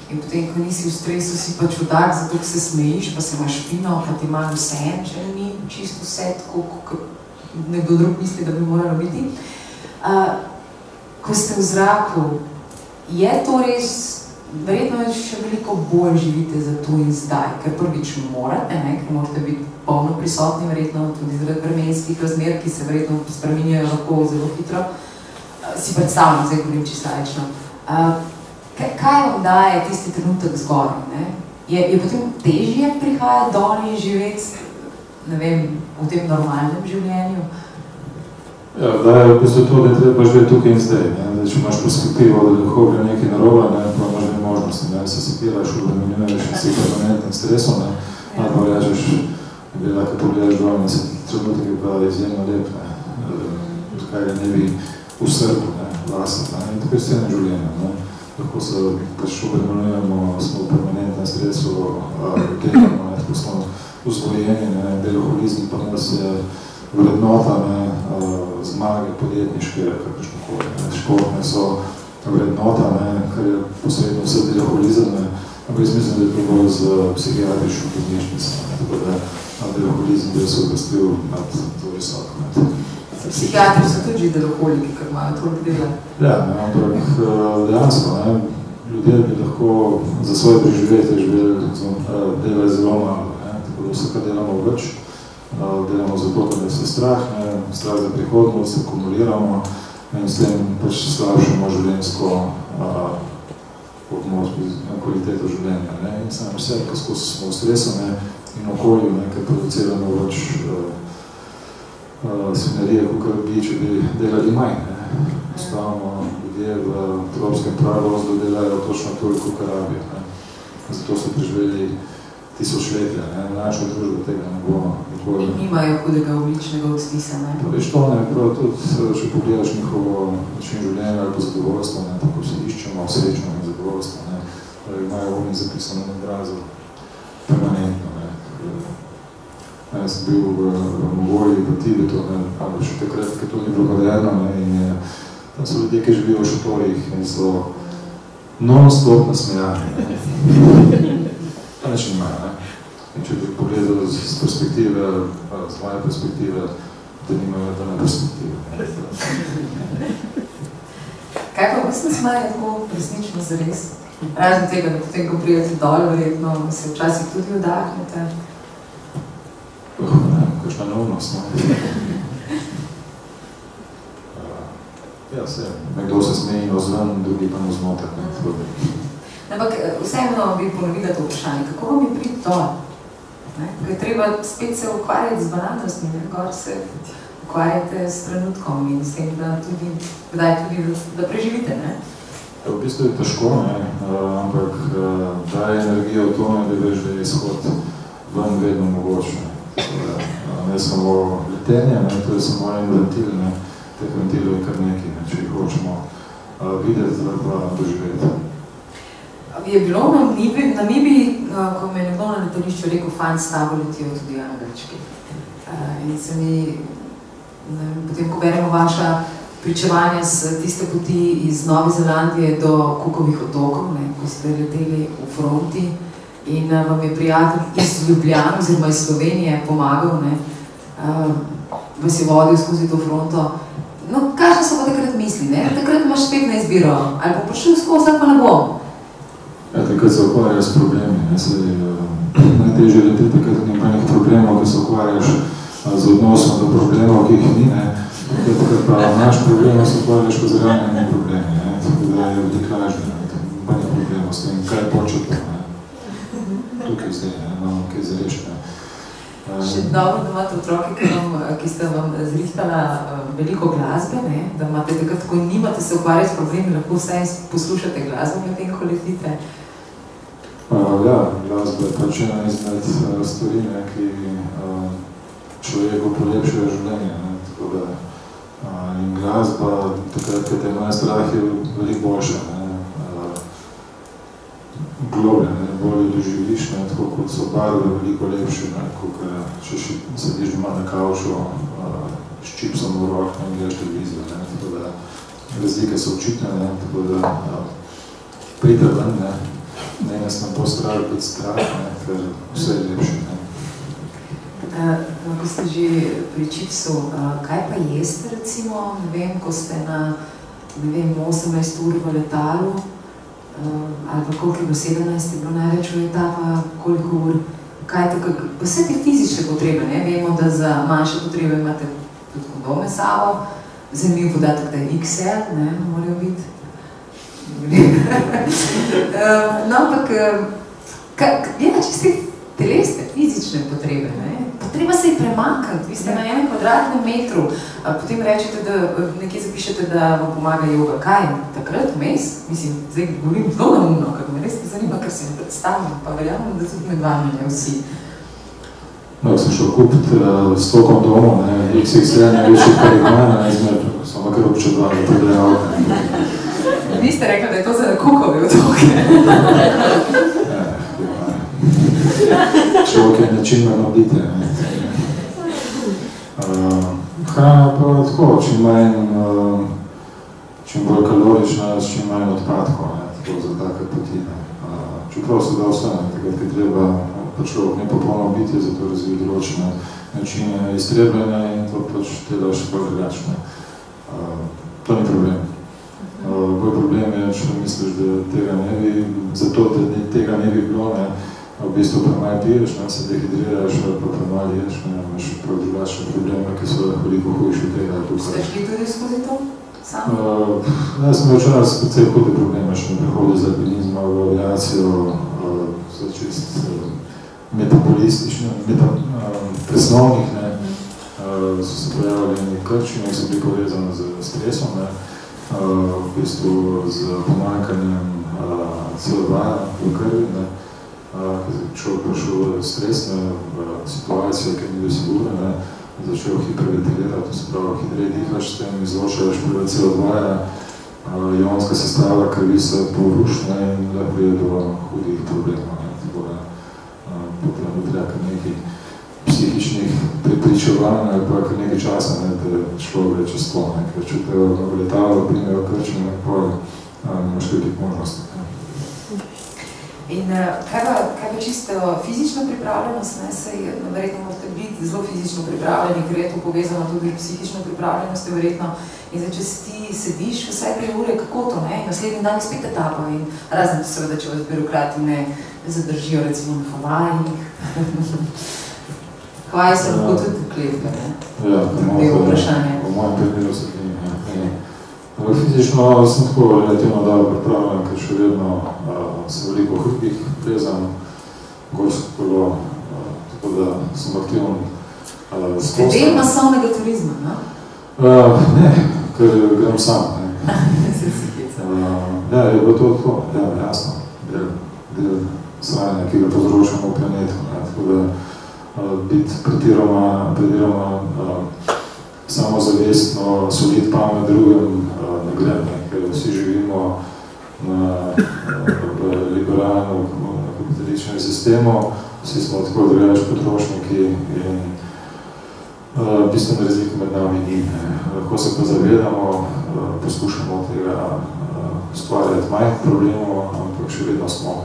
in potem, ko nisi v stresu, si pa čudak, zato ko se smejiš, pa se imaš fino, pa ti imaš vse en, če ni čisto vse, tako kot nekdo drug misli, da bi moralo biti. Ko ste v zraku, je to res, verjetno še veliko bolj živite za to in zdaj, ker prvič morate, ne, ker morate biti polno prisotni, verjetno tudi zaradi vremenskih razmer, ki se verjetno spreminjajo lahko zelo hitro. Si predstavljam, zdaj govorim čisto laično. Kaj vam daje tisti trenutek zgoraj, ne? Je potem težje prihajati dol in živeti, ne vem, v tem normalnem življenju? Ja, da je v bistvu to, da je treba živeti tukaj in zdaj, ne? Zdaj, če imaš perspektivo, da lahko gre nekaj narobe, ne, pa imaš dve možnosti, ne, se sekiraš, obremenjuješ in si permanentnim stresom, ne, ali pa rečeš, da lahko pogledaš dol in se trenutek je pa izjemno lep, ne, odkaj ga ne bi v srdu, ne, lasat, ne, in tako je vse na življenju, ne. Lahko se pač obremenjujemo, smo v permanentnem stresu, gledamo, tako smo vzgojeni, ne, deloholizm pa nas je vrednota, ne, zmage podjetniške, kakršnokoli, ne, športne so vrednota, ne, kar je posredno vse deloholizem, ne, ampak jaz mislim, da je to bolj z psihiatrično podjetnico, ne, tako da deloholizm bi se obrestil nad to visoko, ne. Psihiatri so tudi deloholiki, ker imajo toliko dela. Ja, ne, ampak dejansko, ne, ljudje bi lahko za svoje preživetje delali zelo malo, ne, tako da vse, kar delamo več, delamo zato, da se strah, ne, strah za prihodnost, akumuliramo in s tem pač slabšamo življenjsko odnos, kvaliteto življenja, ne, in samo vse, ko smo v stresu, ne, in okolju, ne, ker produciramo več svinarije, kakor bi, če bi delali manj, ne. Postavno ljudje v tropskem pragozdu delajo točno toliko, kar rabijo, ne. Zato so preživeli tisočletja, ne. Naša družba tega ne bo nikoli. In nimajo hudega obličnega odstisa, ne? Pa veš to, ne, prav tudi, če pogledaš njihovo način življenja ali pa zadovoljstvo, ne, tako se iščemo, srečno in zadovoljstvo, ne. Imajo oni zapisano na obrazu permanentno, ne. Jaz sem bil v Mongoliji, v Tibetu, ali še takrat, ker to ni bilo moderno, in tam so ljudje, ki živijo v šatorjih in so non-stop nasmejani. Pa nič nimajo, ne. In če bi pogledal z perspektive, z moje perspektive, da nimajo dane perspektive. Kaj pa vas nasmaja tako resnično zares? Razen tega, da potem, ko prijete dol, verjetno se včasih tudi vdahnete. Ne, kakšna neumnost, ne? Ja, se, nekdo se smeji ozven, drugi pa mu znotraj, ne? Ampak vseeno bi ponovila to vprašanje, kako vam je priti dol? Ker je treba spet se ukvarjati z banalnostmi, gor se ukvarjate s trenutkom in s tem, da tudi, kdaj tudi, da preživite, ne? V bistvu je težko, ne? Ampak daje energijo v to, da veš, da je izhod ven vedno mogoče. Ne samo letenje, ne? To je samo en ventil, ne? Teh ventilov je kar nekaj, ne? Če jih hočemo videti, pa doživeti. Je bilo na Namibiji, ko me je nekdo na letališču rekel, fajn, s tabo letijo tudi angelčki. In se mi, potem ko beremo vaša pričevanja z tiste poti iz Nove Zelandije do Cookovih otokov, ne, ko ste leteli v fronti in vam je prijatelj iz Ljubljane oziroma iz Slovenije pomagal, ne, vas je vodil skozi to fronto. No, kakšne so pa takrat misli, ne? Takrat imaš spet na izbiro, ali bo prišel skozi, ali pa ne bom. Ja, takrat se ukvarjaš s problemi, ne, najtežje leteti, takrat ni manjih problemov, ki se ukvarjaš z odnosom do problemov, ki jih ni, ne. Takrat pa naš problem, se ukvarjaš pa z realnimi problemi, ne, tako da je veliko lažje, ne, manjih problemov s tem, kaj početi, ne. Tukaj zdaj, ne, imamo kaj za rešiti. Še dobro, da imate otroke, ki ste vam zrihtala veliko glasbe, ne? Da imate takrat, ko nimate se ukvarjati s problemi, lahko vsaj poslušate glasbo med tem, ko letite. Ja, glasba je pač ena izmed stvari, ne, ki človeku polepšajo življenje, ne, tako da in glasba, takrat, kad te imajo strah, je veliko boljša, ne, globlje, ne, bolje doživiš, ne, tako kot so barve veliko lepše, ne, kot če sediš doma na kavču s čipsom v roki, ne, gledaš televizijo, ne, tako da razlike so očitne, ne, tako da pride ven, ne nas ne bo strah biti strah, ne, ker vse je lepše, ne. Ko ste že pri čipsu, kaj pa jeste recimo, ne vem, ko ste na, ne vem, 18 ur v letalu, ali pa koliko je bilo 17, je bilo največ v etapa, koliko ur, kaj tako, vse te fizične potrebe, ne, vemo, da za manjše potrebe imate tudi kondome sabo, zanimiv podatek, da je XL, ne, morajo biti. No, ampak, ja, čisti telesne, fizične potrebe, ne, potreba se je premakniti, vi ste na 1 kvadratnem metru, potem rečete, da nekje zapišete, da vam pomaga joga. Kaj? Takrat vmes? Mislim, zdaj govorim zelo naumno, ker me res ne zanima, ker se mi predstavljam, pa verjamem, da tudi med vami ne vsi. No, sem šel kupiti 100 kondomov, ne, XXL največjih parigmana, izmed, samo kar občudovali, predajal. Vi ste rekli, da je to za Cookove otoke. Človek je način nabite. Hrana pa tako, čim bolj kalorična, s čim manj odpadkov, tako za take poti. Čeprav se da ostane, takrat, ki treba, pa človek ne popolno biti, zato razvije določene načine iztrebljanja in to pač delaš pa drugačne. To ni problem. Bolj problem je, če misliš, da tega ne bi, zato da tega ne bi bilo, ne, v bistvu premaj piješ, ne, se dehidriraš, pa premaj ješ, ne, imaš prav drugačne probleme, ki so veliko hujši od tega. Ste šli tudi skozi to? Sam? Jaz sem imel čas precej hude probleme, še na prehodu z albinizma v aviacijo, so čist metabolistične, presnovnih, ne, so se pojavili eni krči, ki so bili povezani z stresom, ne, v bistvu z pomanjkanjem CO2 v krvi, ne, človek prišel v stresne situacije, ki ni bil siguren, ne, začel hiperventilirati, to se pravi, hitreje dihaš s tem, izločaš preveč CO2, ionska sestava krvi se poruši, ne, in lahko pride do hudih problemov, ne, tako da potem bi treba kar nekaj psihičnih prepričevanj ali pa kar nekaj časa, ne, da človek gre čez to, ne, ker če te v letalo primejo krči, ne, imaš veliko možnosti. In kaj pa čisto fizična pripravljenost, ne, saj verjetno morate biti zelo fizično pripravljeni, ker je to povezano tudi psihično pripravljenostjo verjetno. In zdaj, če ti sediš vsaj 3 ure, kako to, ne? Naslednji dan je spet etapa in razen seveda, če vas birokrati ne zadržijo, recimo na Havajih. Havaji se lahko tudi klepke, ne? Ja, v mojem primeru se fizično sem tako relativno dobro pripravljen, ker še vedno se veliko hribih plezam, gorsko kolo, tako da sem aktiven skozi. Del masovnega turizma, no? Ne, ker grem sam. Ja, je bilo to tako, ja, jasno, del sranja, ki ga povzročamo v planetu. Tako da biti pretiroma samozavestno, soliti pamet drugem, ne grem, ker vsi živimo v liberalnem kapitalističnem sistemu, vsi smo tako drugače potrošniki in bistvena razlika med nami ni. Lahko se pa zavedamo, poskušamo tega stvarjati manj problemov, ampak še vedno smo.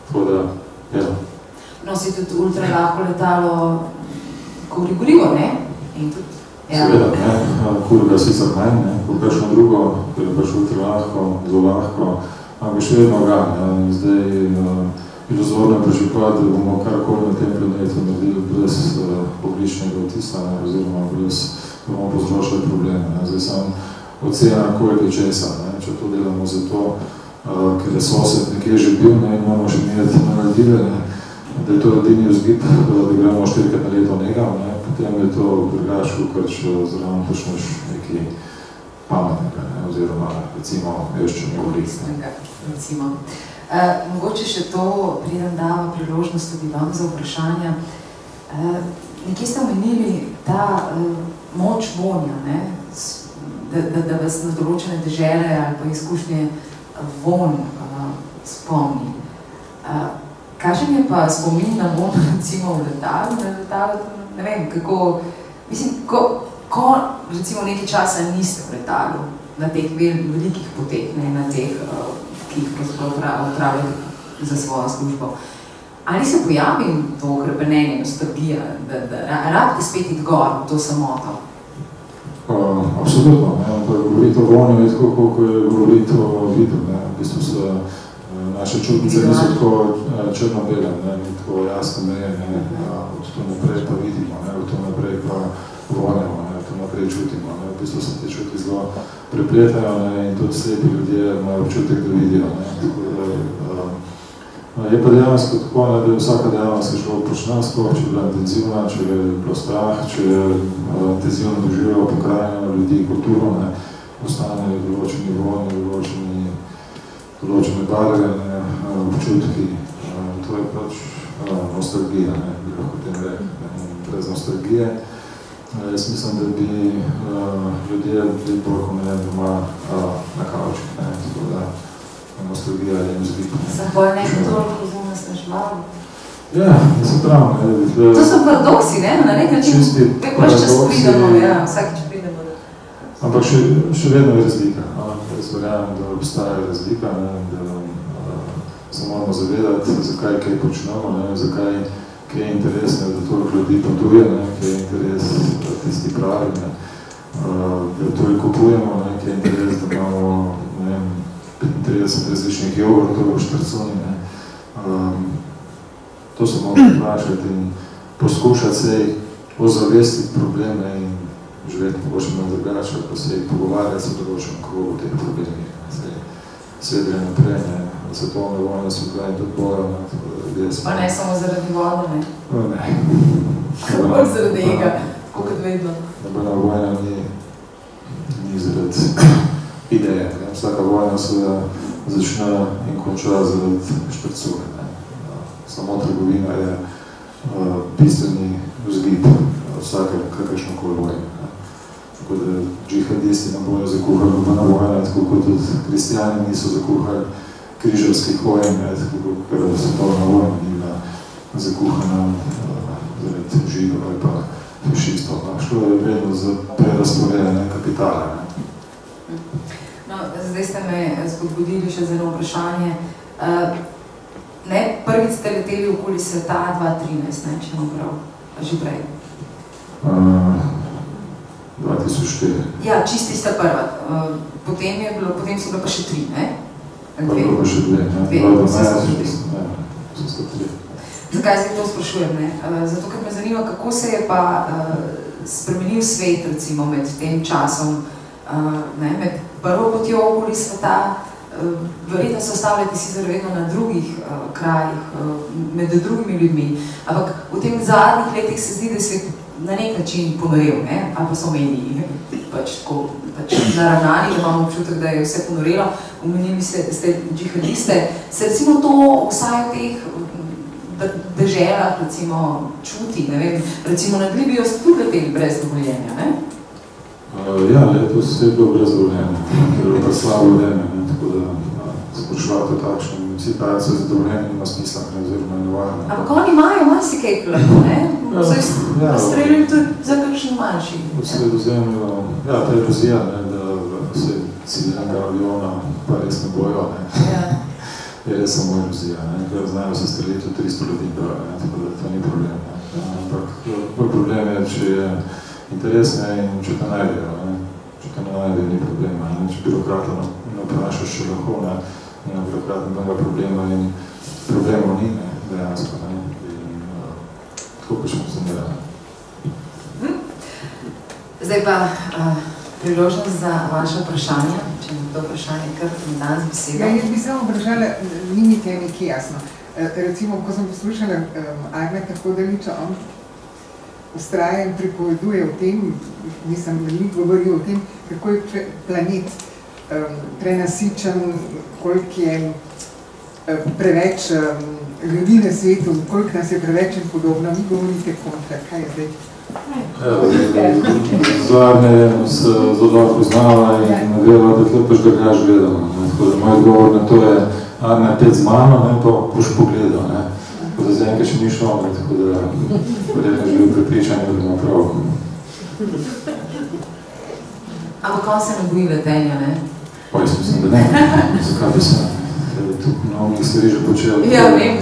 Tako da, ja. Nosi tudi ultra lahko letalo gorivo, ne? Seveda, ne, kurga sicer manj, ne, kot kakšno drugo, ker je pač ultra lahko, zelo lahko, ampak še vedno ga, ne, zdaj iluzorno pričakovati, da bomo karkoli na tem planetu naredili brez ogličnega odtisa, oziroma brez, da bomo povzročili probleme. Zdaj sam ocena koliko česa, ne, če to delamo zato, ker je sosed nekje že bil, ne, imamo še imeti naredile, ne, da je to edini vzgib, da gremo 4-krat na leto negam, ne, potem je to drugače, ker če zraven počneš nekaj pametnega, ne, oziroma recimo veščenje oblika. Recimo. Mogoče še to preden dava priložnost tudi vam za vprašanja. Nekje ste omenili ta moč vonja, ne? Da vas na določene dežele ali pa izkušnje von spomni. Kakšen je pa spomin na von, recimo v letalu, ne vem, kako, mislim, ko recimo nekaj časa niste v letalu, na teh velikih poteh, ne, na teh ki jih pravzaprav za svojo službo. Ali se pojavi to okrepenenje, nostalgija, da rabite spet iti gor v to samoto? Absolutno. Govoriti o vonju je tako, koliko je govoriti o vidu. V bistvu se naše čutnice niso tako črno-bele, ni tako jasno meje, od to naprej pa vidimo, od to naprej pa vonjamo, od to naprej čutimo. V bistvu se te čuti zelo prepletajo in tudi slepi ljudje imajo občutek, da vidijo. Je pa dejansko tako, da je vsaka dejavnost, ki človek počne, sploh, če je bila intenzivna, če je bilo strah, če je intenzivno doživljal pokrajino ljudi, kulturo, ostanejo določeni vonji, določene barve, občutki. To je pač nostalgija, bi lahko tem rekel. Brez nostalgije. Jaz mislim, da bi ljudje bili bolj komene doma na kavčih, tako da nostalgija je vzgib. Sem bolj nekaj toliko zunaj snažvali. Ja, se pravim. To so paradoksi, ne? Na nek način, več čas pridemo, vsakič pridemo. Ampak še vedno je razlika. Jaz verjamem, da obstaja razlika, da se moramo zavedati, zakaj kaj počnemo, zakaj kaj je interes, da toliko ljudi potuje, kaj je interes tisti pravi, da toliko kupujemo, kaj je interes, da imamo 35 različnih jogurtov v štrcuni. To se moramo vprašati in poskušati se ozavestiti probleme in živeti mogoče malo drugače, pa se pogovarjati se določen krogu teh problemih. Svet gre naprej, svetovne vojne so bila in tudi bojo. Pa ne samo zaradi vode, ne? Ne. Kako zaradi ega, kot vedno. Nobena vojna ni zaradi ideje. Vsaka vojna se začne in konča zaradi štrcure. Samo trgovina je bistveni vzgib vsake kakršnokoli vojne. Tako da džihadisti nam bojo zakuhali nobena vojna, tako kot tudi kristijani niso zakuhali križarskih vojn, tako kot svetovna vojna ni bila zakuhana zaradi židov ali pa fašistov. Šlo je vedno za prerasporejanje kapitala. Zdaj ste me spodbudili še za eno vprašanje. Prvič ste leteli okoli sveta 2013, če ne prav. že prej? 2004. Ja, čisti sta prva. Potem so bila pa še 3, ne? Bilo pa še 2, ne? 2. Zakaj zdaj to sprašujem, ne? Zato, ker me zanima, kako se je pa spremenil svet, recimo, med tem časom, med prvo potjo okoli sveta. Verjetno se ostavljate sicer vedno na drugih krajih, med drugimi ljudmi, ampak v tem zadnjih letih se zdi, da se na nek način ponorel, ne? Ali pa so mediji tako naravnani, da imamo občutek, da je vse ponorelo. Omenili ste džihadiste. Se recimo to vsaj v teh deželah recimo čuti, ne vem, recimo nad Libijo ste tudi leteli brez dovoljenja, ne? Ja, letos je bilo brez dovoljenja, ker je pa slabo vreme, tako da sprašovati o takšnem situacijo z dovoljenjem ima smisla, oziroma nevarno. Ampak oni imajo marsikaj lahko, ne? So streljali tudi za kakšen manjši. V Sredozemlju, ja, to je Rusija, da se civilnega aviona pa res ne bojo, ne? Je res samo Rusija, ne? Ker znajo se streljati 300 ljudi, tako da to ni problem, ne? Ampak problem je, če je interes, ne, in če te najdejo, ne? Če te najdejo, ni problema, ne? Če birokrata ne vprašaš, če lahko, ne? Nima birokrata nega problema in problemov ni, ne, dejansko, ne, in tako pač funkcionira. Zdaj pa priložnost za vaše vprašanje, če ima to vprašanje kar mi dan z besedo. Ja, jaz bi samo vprašala, ni mi te nekaj jasno. Recimo, ko sem poslušala Agneta Hodaliča, on vztraja in pripoveduje o tem, mislim, veliko govori o tem, kako je planet prenasičen, koliko je preveč ljudi na svetu, koliko nas je preveč in podobno. Vi govorite kontra, kaj je zdaj? Zadnje se zelo dobro poznava in nadeva, da tle pač drugač gledamo. Tako da moj odgovor na to je, Arne, pet z mano, ne, pa boš pogledal. Tako da zdaj enkrat še ni šlo, tako da verjetno želim prepričanje, da bomo prav. Ampak on se ne boji letenja, ne? Pa jaz mislim, da ne. Zakaj bi se? Tu mnogo njih stvari že počelo. Ja, vem,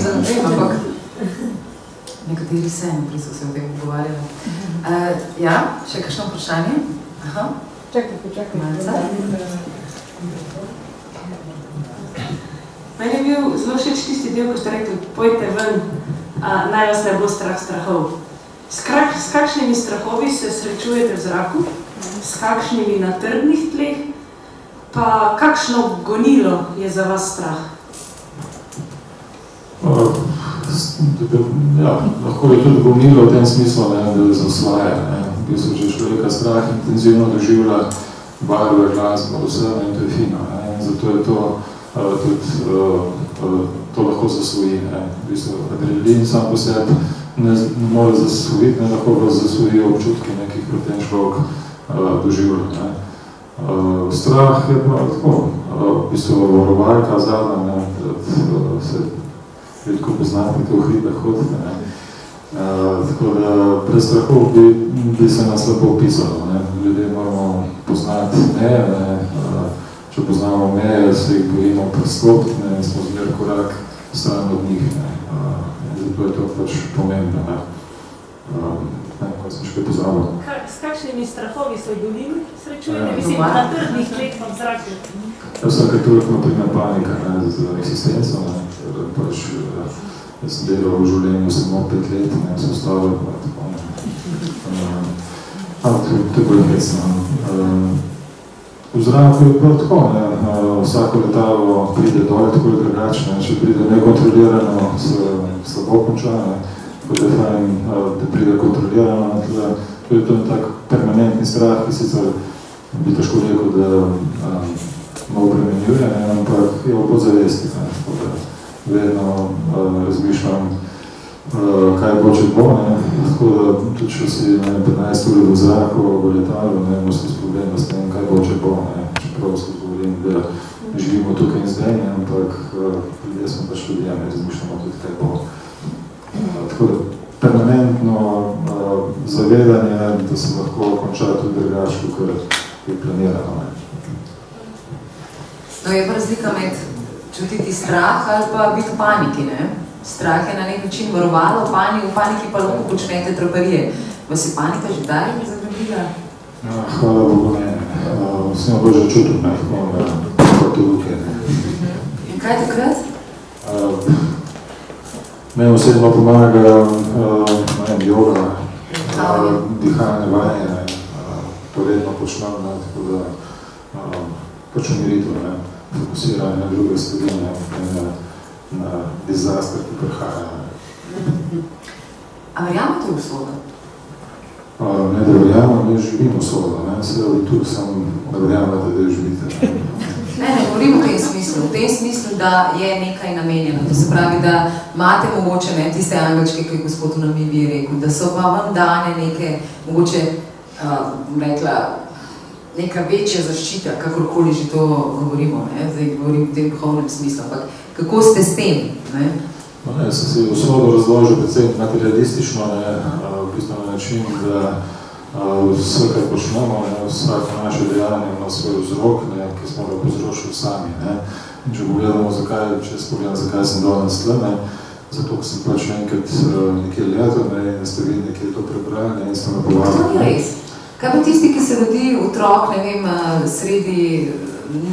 ampak nekateri se, naprej so se o tem pogovarjali. Ja, še kakšno vprašanje? Aha. Počakaj. Malca. Meni je bil zelo všeč tisti del, ko ste rekli, pojte ven, naj vas ne bo strah strahov. S kakšnimi strahovi se srečujete v zraku, s kakšnimi na trdnih tleh, pa kakšno gonilo je za vas strah? Ja, lahko je tudi gonilo v tem smislu, da zasvaja. V bistvu, če človeka strah intenzivno doživlja barve, glasbo, vse, in to je fino. Zato je to tudi to lahko zasvoji. V bistvu, adrenalin sam po sebi ne more zasvojiti, lahko pa zasvoji občutki nekih, kot ten človek doživlja. Strah je pa tako, v bistvu varovalka zadnja, se redko poznate, kako v hribah hodite. Tako da brez strahov bi se nas lepo opisalo. Ljudje moramo poznati meje, če poznamo meje, se jih bojimo prestopiti, smo zmer korak stran od njih. Zato je to pač pomembno. Ko sem še kaj pozabil. S kakšnimi strahovi se gonili srečujete? Mislim, na trdnih tleh pa v zraku. Jaz sem toliko naprimer panika z eksistenco. Pač, jaz sem delal v življenju samo 5 let, sem stavil pa tako. To je bolj hecno. V zraku je pa tako, vsako letalo pride dol, tako je drugačno. Če pride nekontrolirano, se slabo konča. Tako da je fajn, da pride kontrolirano. To je to tak permanentni strah, ki sicer bi težko rekel, da me obremenjuje, ampak je v podzavesti. Vedno razmišljam, kaj bo, če bo. Tako da tudi, če si 15 ur v zraku, v letalu, ne se spogledam s tem, kaj bo, če bo. Čeprav se govorim, da živimo tukaj in zdaj, ampak ljudje smo pač ljudje, ne razmišljamo tudi, kaj bo. Tako da permanentno zavedanje, da se lahko konča tudi drugače, kot je planirano. No, je pa razlika med čutiti strah ali pa biti v paniki, ne? Strah je na nek način varovalo, v paniki pa lahko počnete traparije. Vas je panika že daj zagrabila? Hvala Bogu, ne. Sem bolj že čutil, tako patologije. In kaj takrat? Meni osebno pomaga joga, dihajne vaje, to redno počnem, tako da pač umiritev, fokusiranje na druge stvari, na dizaster, ki prihaja. A verjamete v usodo? Ne, da verjamem, ne živim usodo, seveda tudi sem, da verjamete, da živite. Ne govorim v tem smislu. V tem smislu, da je nekaj namenjeno. To se pravi, da imate mogoče tiste angelčke, ki je gospod Namibi rekel, da so pa vam dane neke, mogoče, rekla, neka večja zaščita, kakorkoli že to govorimo, zdaj govorim v tem duhovnem smislu, ampak kako ste s tem? Sem si usodo razložil predvsem materialistično, v bistvu na način, da vse, kar počnemo, vsako naše dejanje ima svoj vzrok, ki smo ga povzročili sami. In če pogledamo, zakaj sem danes tle, zato, ko sem pač enkrat nekje letel, in ste videli, nekje to prebrali, in sem ga povali. To ni res. Kaj pa tisti, ki se rodi otrok, ne vem, sredi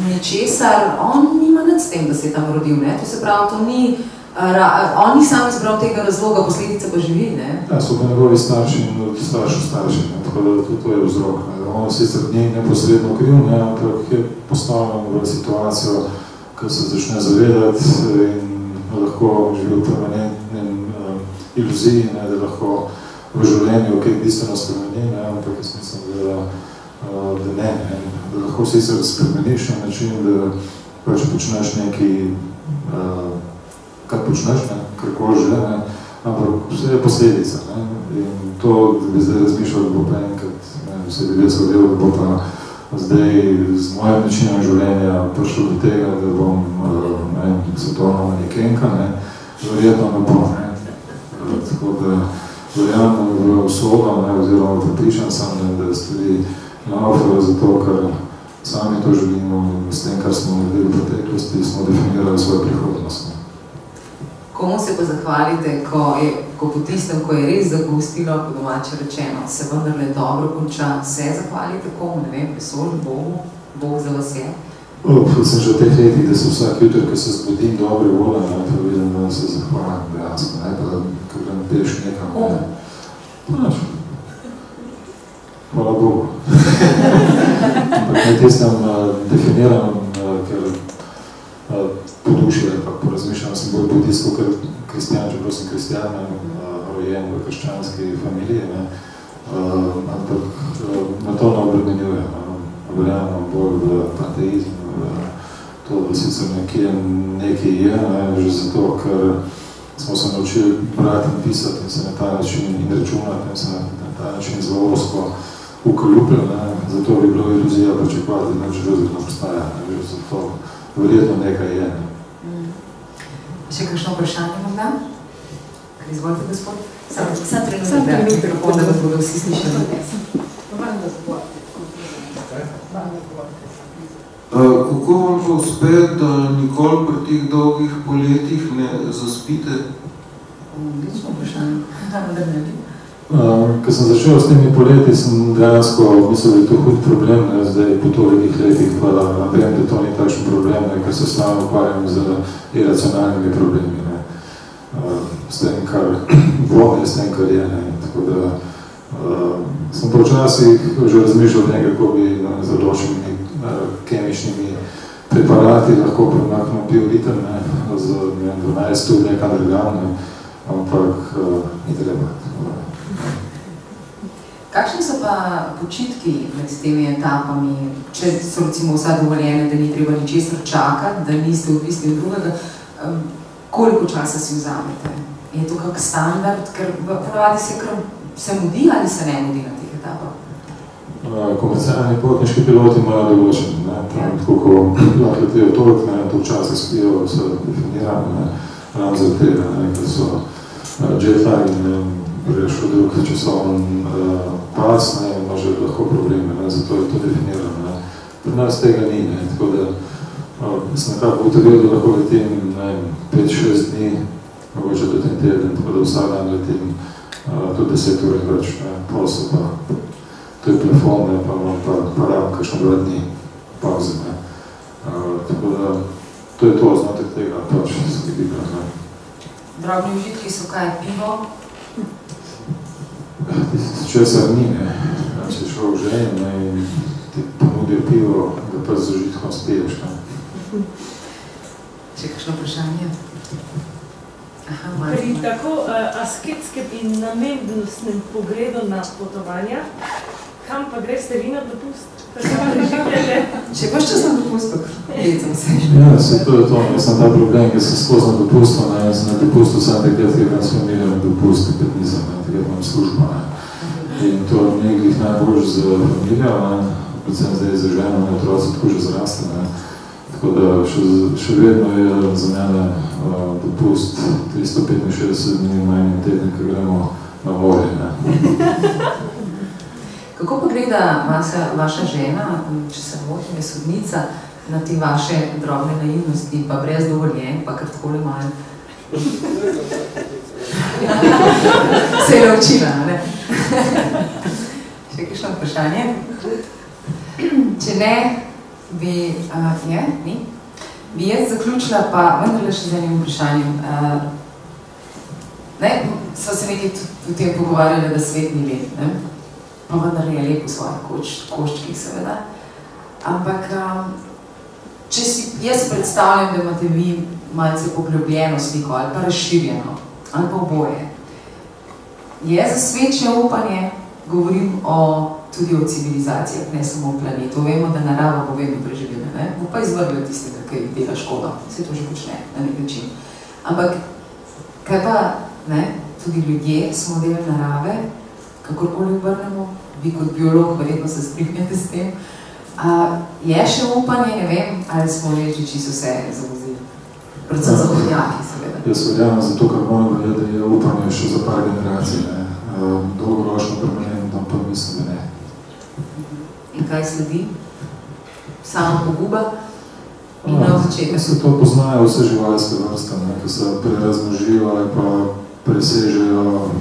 nečesar, on nima nič s tem, da se je tam rodil, to se pravi, to ni, on ni sam izbral tega razloga, posledica pa živi, So pa njegovi starši in od starši, tako da to je vzrok. On sicer ni neposredno kriv, ampak je postavljen v situacijo, ko se začne zavedati in lahko živi v permanentnem iluziji, da lahko v življenju kaj bistveno spremeni, ampak jaz mislim, da ne. Da lahko sicer spremeniš na način, da pač počneš nekaj, kar počneš, karkoli že, ampak vse je posledica. In to, da bi zdaj razmišljal, da bo pa enkrat vse bi več shodil, da bo pa zdaj z mojim načinom življenja prišlo do tega, da bom svetovna manekenka, verjetno ne bo. Tako da verjamem v usodo, oziroma prepričan sem, da stvari laufajo zato, ker sami to želimo in s tem, kar smo naredili v preteklosti, smo definirali svojo prihodnost. Komu se pa zahvalite, ko po tistem, ko je res zagostilo, po domače rečeno, se vendarle dobro konča, se zahvalite komu, ne vem, vesolju, Bogu, Bog za vas je? Sem že v teh letih, da se vsak jutr, ko se zbudim dobre volje, pa vidim, da se zahvalim dejansko, pa ko grem peš nekam. Komu? Hvala Bogu. Ampak tistem definiram, ker po duši ali pa po razmišljanju sem bolj budistko, ker kristjan, čeprav sem kristjan, rojen v krščanski familiji, ampak na to ne obremenjujem. Verjamem bolj v panteizm, to, da sicer nekaj je, že zato, ker smo se naučili brati in pisati in se na ta način in računati in se na ta način zelo osko ukaljupili, zato bi bilo iluzija pričakovati, da neč drugih ne obstaja, zato verjetno nekaj je. Še kakšno vprašanje morda? Izvolite, gospod. Sam trenutek, da vas bodo vsi slišali. Kako vam pa uspe, da nikoli pri teh dolgih poletih ne zaspite? Odlično vprašanje. Ko sem začel s temi poleti, sem dejansko mislil, da je to hud problem, zdaj po tolikih letih, pa vem, da to ni takšen problem, ker se stalno ukvarjam z iracionalnimi problemi, s tem, kar vode, s tem, kar je, tako da sem počasih že razmišljal nekaj, kako bi z določenimi kemičnimi preparati lahko premaknil bioliter, z 12 studij kadregan, ampak ni treba. Kakšni so pa počitki med temi etapami, če so recimo vsa dovoljene, da ni treba ničesar čakati, da niste odvisni od drugega, koliko časa si vzamete? Je to kak standard, ker ponavadi se mudi ali se ne mudi na teh etapah? Komercialni potniški piloti imajo določen, tako ko lahko letijo toliko, to včasih spijo, vse definirano, ravno zaradi tega, ker so jet-lag in greš v drug časovni pas, ima že lahko probleme, zato je to definirano. Pri nas tega ni, tako da sem nekako utrudil, da lahko letim 5-6 dni mogoče tudi en teden, tako da vsak dan letim tudi 10 ur in več, posel pa, to je plafon, ne, pa rabim kakšno 2 dni pauze, ne. Tako da, to je to znotraj tega, pač se vidika, ne. Drobni užitki so kaj, pivo? Česar ni, ne. Če je šel v ženi, ne, in ti ponudijo pivo, da pa z užitkom spiješ, ne. Če kakšno vprašanje? Aha, Pri tako asketskem in namembnostnem pogledu na potovanja, kam pa greste vi na dopust? Če boš čas na dopustu, lecam se. Ja, se to je to, jaz sem ta problem, ker sem skozi na dopustu, ne, jaz sem na dopustu sam takrat, ker sem imel na dopustu, ker nisem, ne, takrat imam službo, ne. In to je nekaj najbolj z familijo, ne, predvsem zdaj za ženo, ne, otroci tako že zraste, ne. Tako da še vedno je za mene dopust 365 dni na enem tednu, ko gremo na morje, ne. Kako pa gleda vaša žena, če se motim, je sodnica, na te vaše drobne naivnosti, pa brez dovoljenj, pa kar takole malo? Se je naučila, ne? Še kakšno vprašanje? Če ne, bi jaz zaključila, pa vendarle še z enim vprašanjem. Sva se nekaj v tem pogovarjali, da svet ni lep, ne? Pa vendar je lep v svojih koščkih, seveda. Ampak, jaz predstavljam, da imate vi malce poglobljeno sliko ali pa razširjeno, ali pa oboje. Je za svet upanje, govorim tudi o civilizacijah, ne samo o planetu. Vemo, da narava bo vedno preživela, ne? Bo pa izvrgla tistega, ki jih dela škoda. Vse to že počne na nek način. Ampak, kaj pa, ne, tudi ljudje smo del narave, kakorkoli obrnemo, vi kot biolog verjetno se strinjate s tem. Je še upanje, ne vem, ali smo reči, čisto vse zavozili? Predvsem zahodnjaki, seveda. Jaz verjamem zato, ker moram verjeti, da je upanje še za par generacij, ne. Dolgoročno permanentno, pa mislim, da ne. In kaj sledi? Samo poguba in nov začetek? Se to poznajo vse živalske vrste, ne, ki se prerazmnožijo ali pa presežejo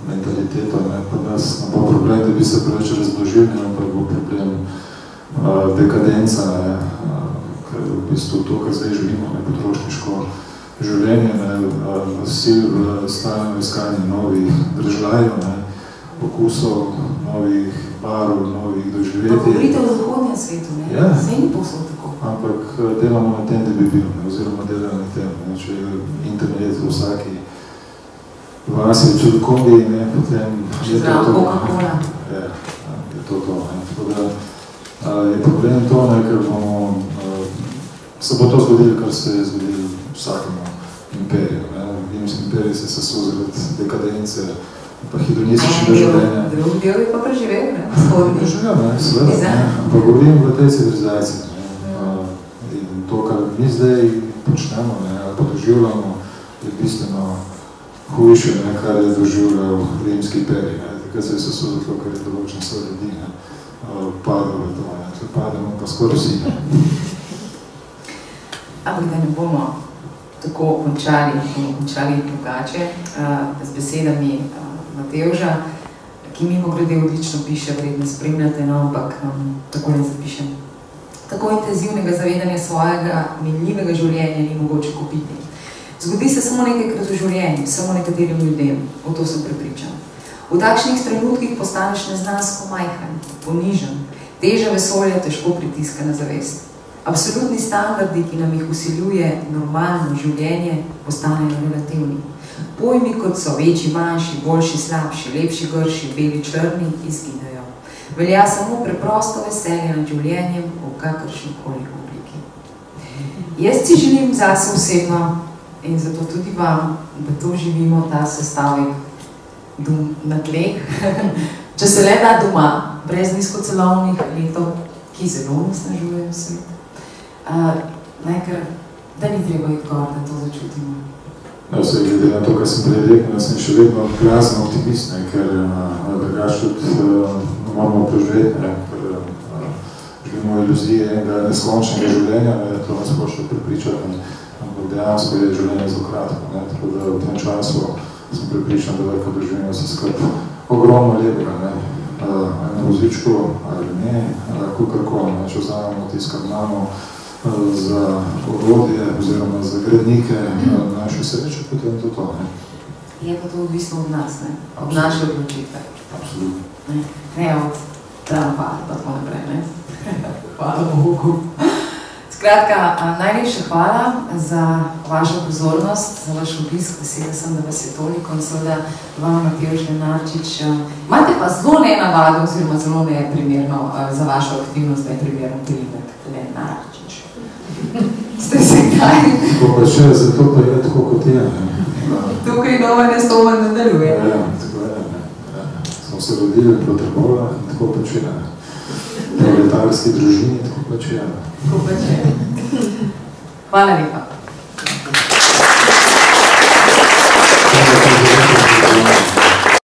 mentaliteto, ne, pa nas ne bo problem, da bi se preveč razmnožili, ampak bo problem dekadenca, ne, ker v bistvu to, kar zdaj želimo, ne, potrošniško življenje, ne, vsi v stalnem iskanju novih držajev, ne, okusov, novih barv, novih doživetij. Pa govorite o zahodnjem svetu, ne? Ja. Saj ni posod tako. Ampak delamo na tem, da bi bil, ne, oziroma delamo na tem, ne, če je internet v vsaki vasi, če dokondi, ne, potem je to to. Coca-Cola. Je to to, ne, tako da je problem to, ne, ker bomo, se bo to zgodilo, kar se je zgodilo vsakemu imperiju, ne. Rimski imperij se sesul zaradi dekadence, pa hedonističnega življenja. Drugi del je pa preživel, ne? Shodni. Preživel, ne, seveda, ne. Pa govorim v tej civilizaciji, ne. In to, kar mi zdaj počnemo, ne, ali pa doživljamo, je bistveno hujše, ne, kar je doživljal Rimski imperij, ne. Takrat se je sesul zato, ker je določen so ljudi, ne, padal v to, ne. Tle pademo pa skoraj vsi, ne. Ampak da ne bomo tako končali drugače, z besedami Matevža, ki mimogrede odlično piše, vredno spremljate, no, ampak tako ne zapišem. Tako intenzivnega zavedanja svojega minljivega življenja ni mogoče kupiti. Zgodi se samo nekajkrat v življenju, samo nekaterim ljudem, v to sem prepričan. V takšnih trenutkih postaneš neznansko majhen, ponižen, teža vesolja težko pritiska na zavest. Absolutni standardi, ki nam jih vsiljuje normalno življenje, postanejo relativni. Pojmi, kot so večji, manjši, boljši, slabši, lepši, grši, beli, črni, izginejo. Velja samo preprosto veselje nad življenjem v kakršnikoli obliki. Jaz si želim zase osebno in zato tudi vam, da to živimo, ta sestavek na tleh, če se le da doma, brez nizkocelovnih letov, ki zelo nasnažujejo svet. Da ni treba iti gor, da to začutimo. Ja, vse glede na to, kar sem prej rekel, da sem še vedno glasen optimist, ne, ker drugač tudi moramo preživeti, ne, ker želimo iluzije enega neskončnega življenja, ne, to nas hoče prepričati, dejansko je življenje zelo kratko, ne, tako da v tem času sem pripričan, da lahko doživimo se skrb ogromno lepega, ne, na vozičku ali ne, kakorkoli, ne, če vzamemo tiskar imamo za orodje oziroma za gradnike naše sreče, potem to to, ne. Je pa to odvisno od nas, ne, od naše odločitve. Absolutno. Ne od Trumpa, pa tako naprej, ne. Hvala Bogu. Skratka, najlepša hvala za vašo pozornost, za vaš obisk. Vesela sem, da vas je toliko in seveda vam, Matevž Lenarčič. Imate pa zelo nenavadno oziroma zelo neprimerno za vašo aktivnost, da je primerno priimek Lenarčič. Ste se kaj? Tako pa še, zato pa je tako kot je. Tukaj nova nestovan nadaljuje. Ja, tako je. Smo se rodili pro Trbola in tako pač je. Proletarski družini, tako pač je. Tako pač je. Hvala lepa.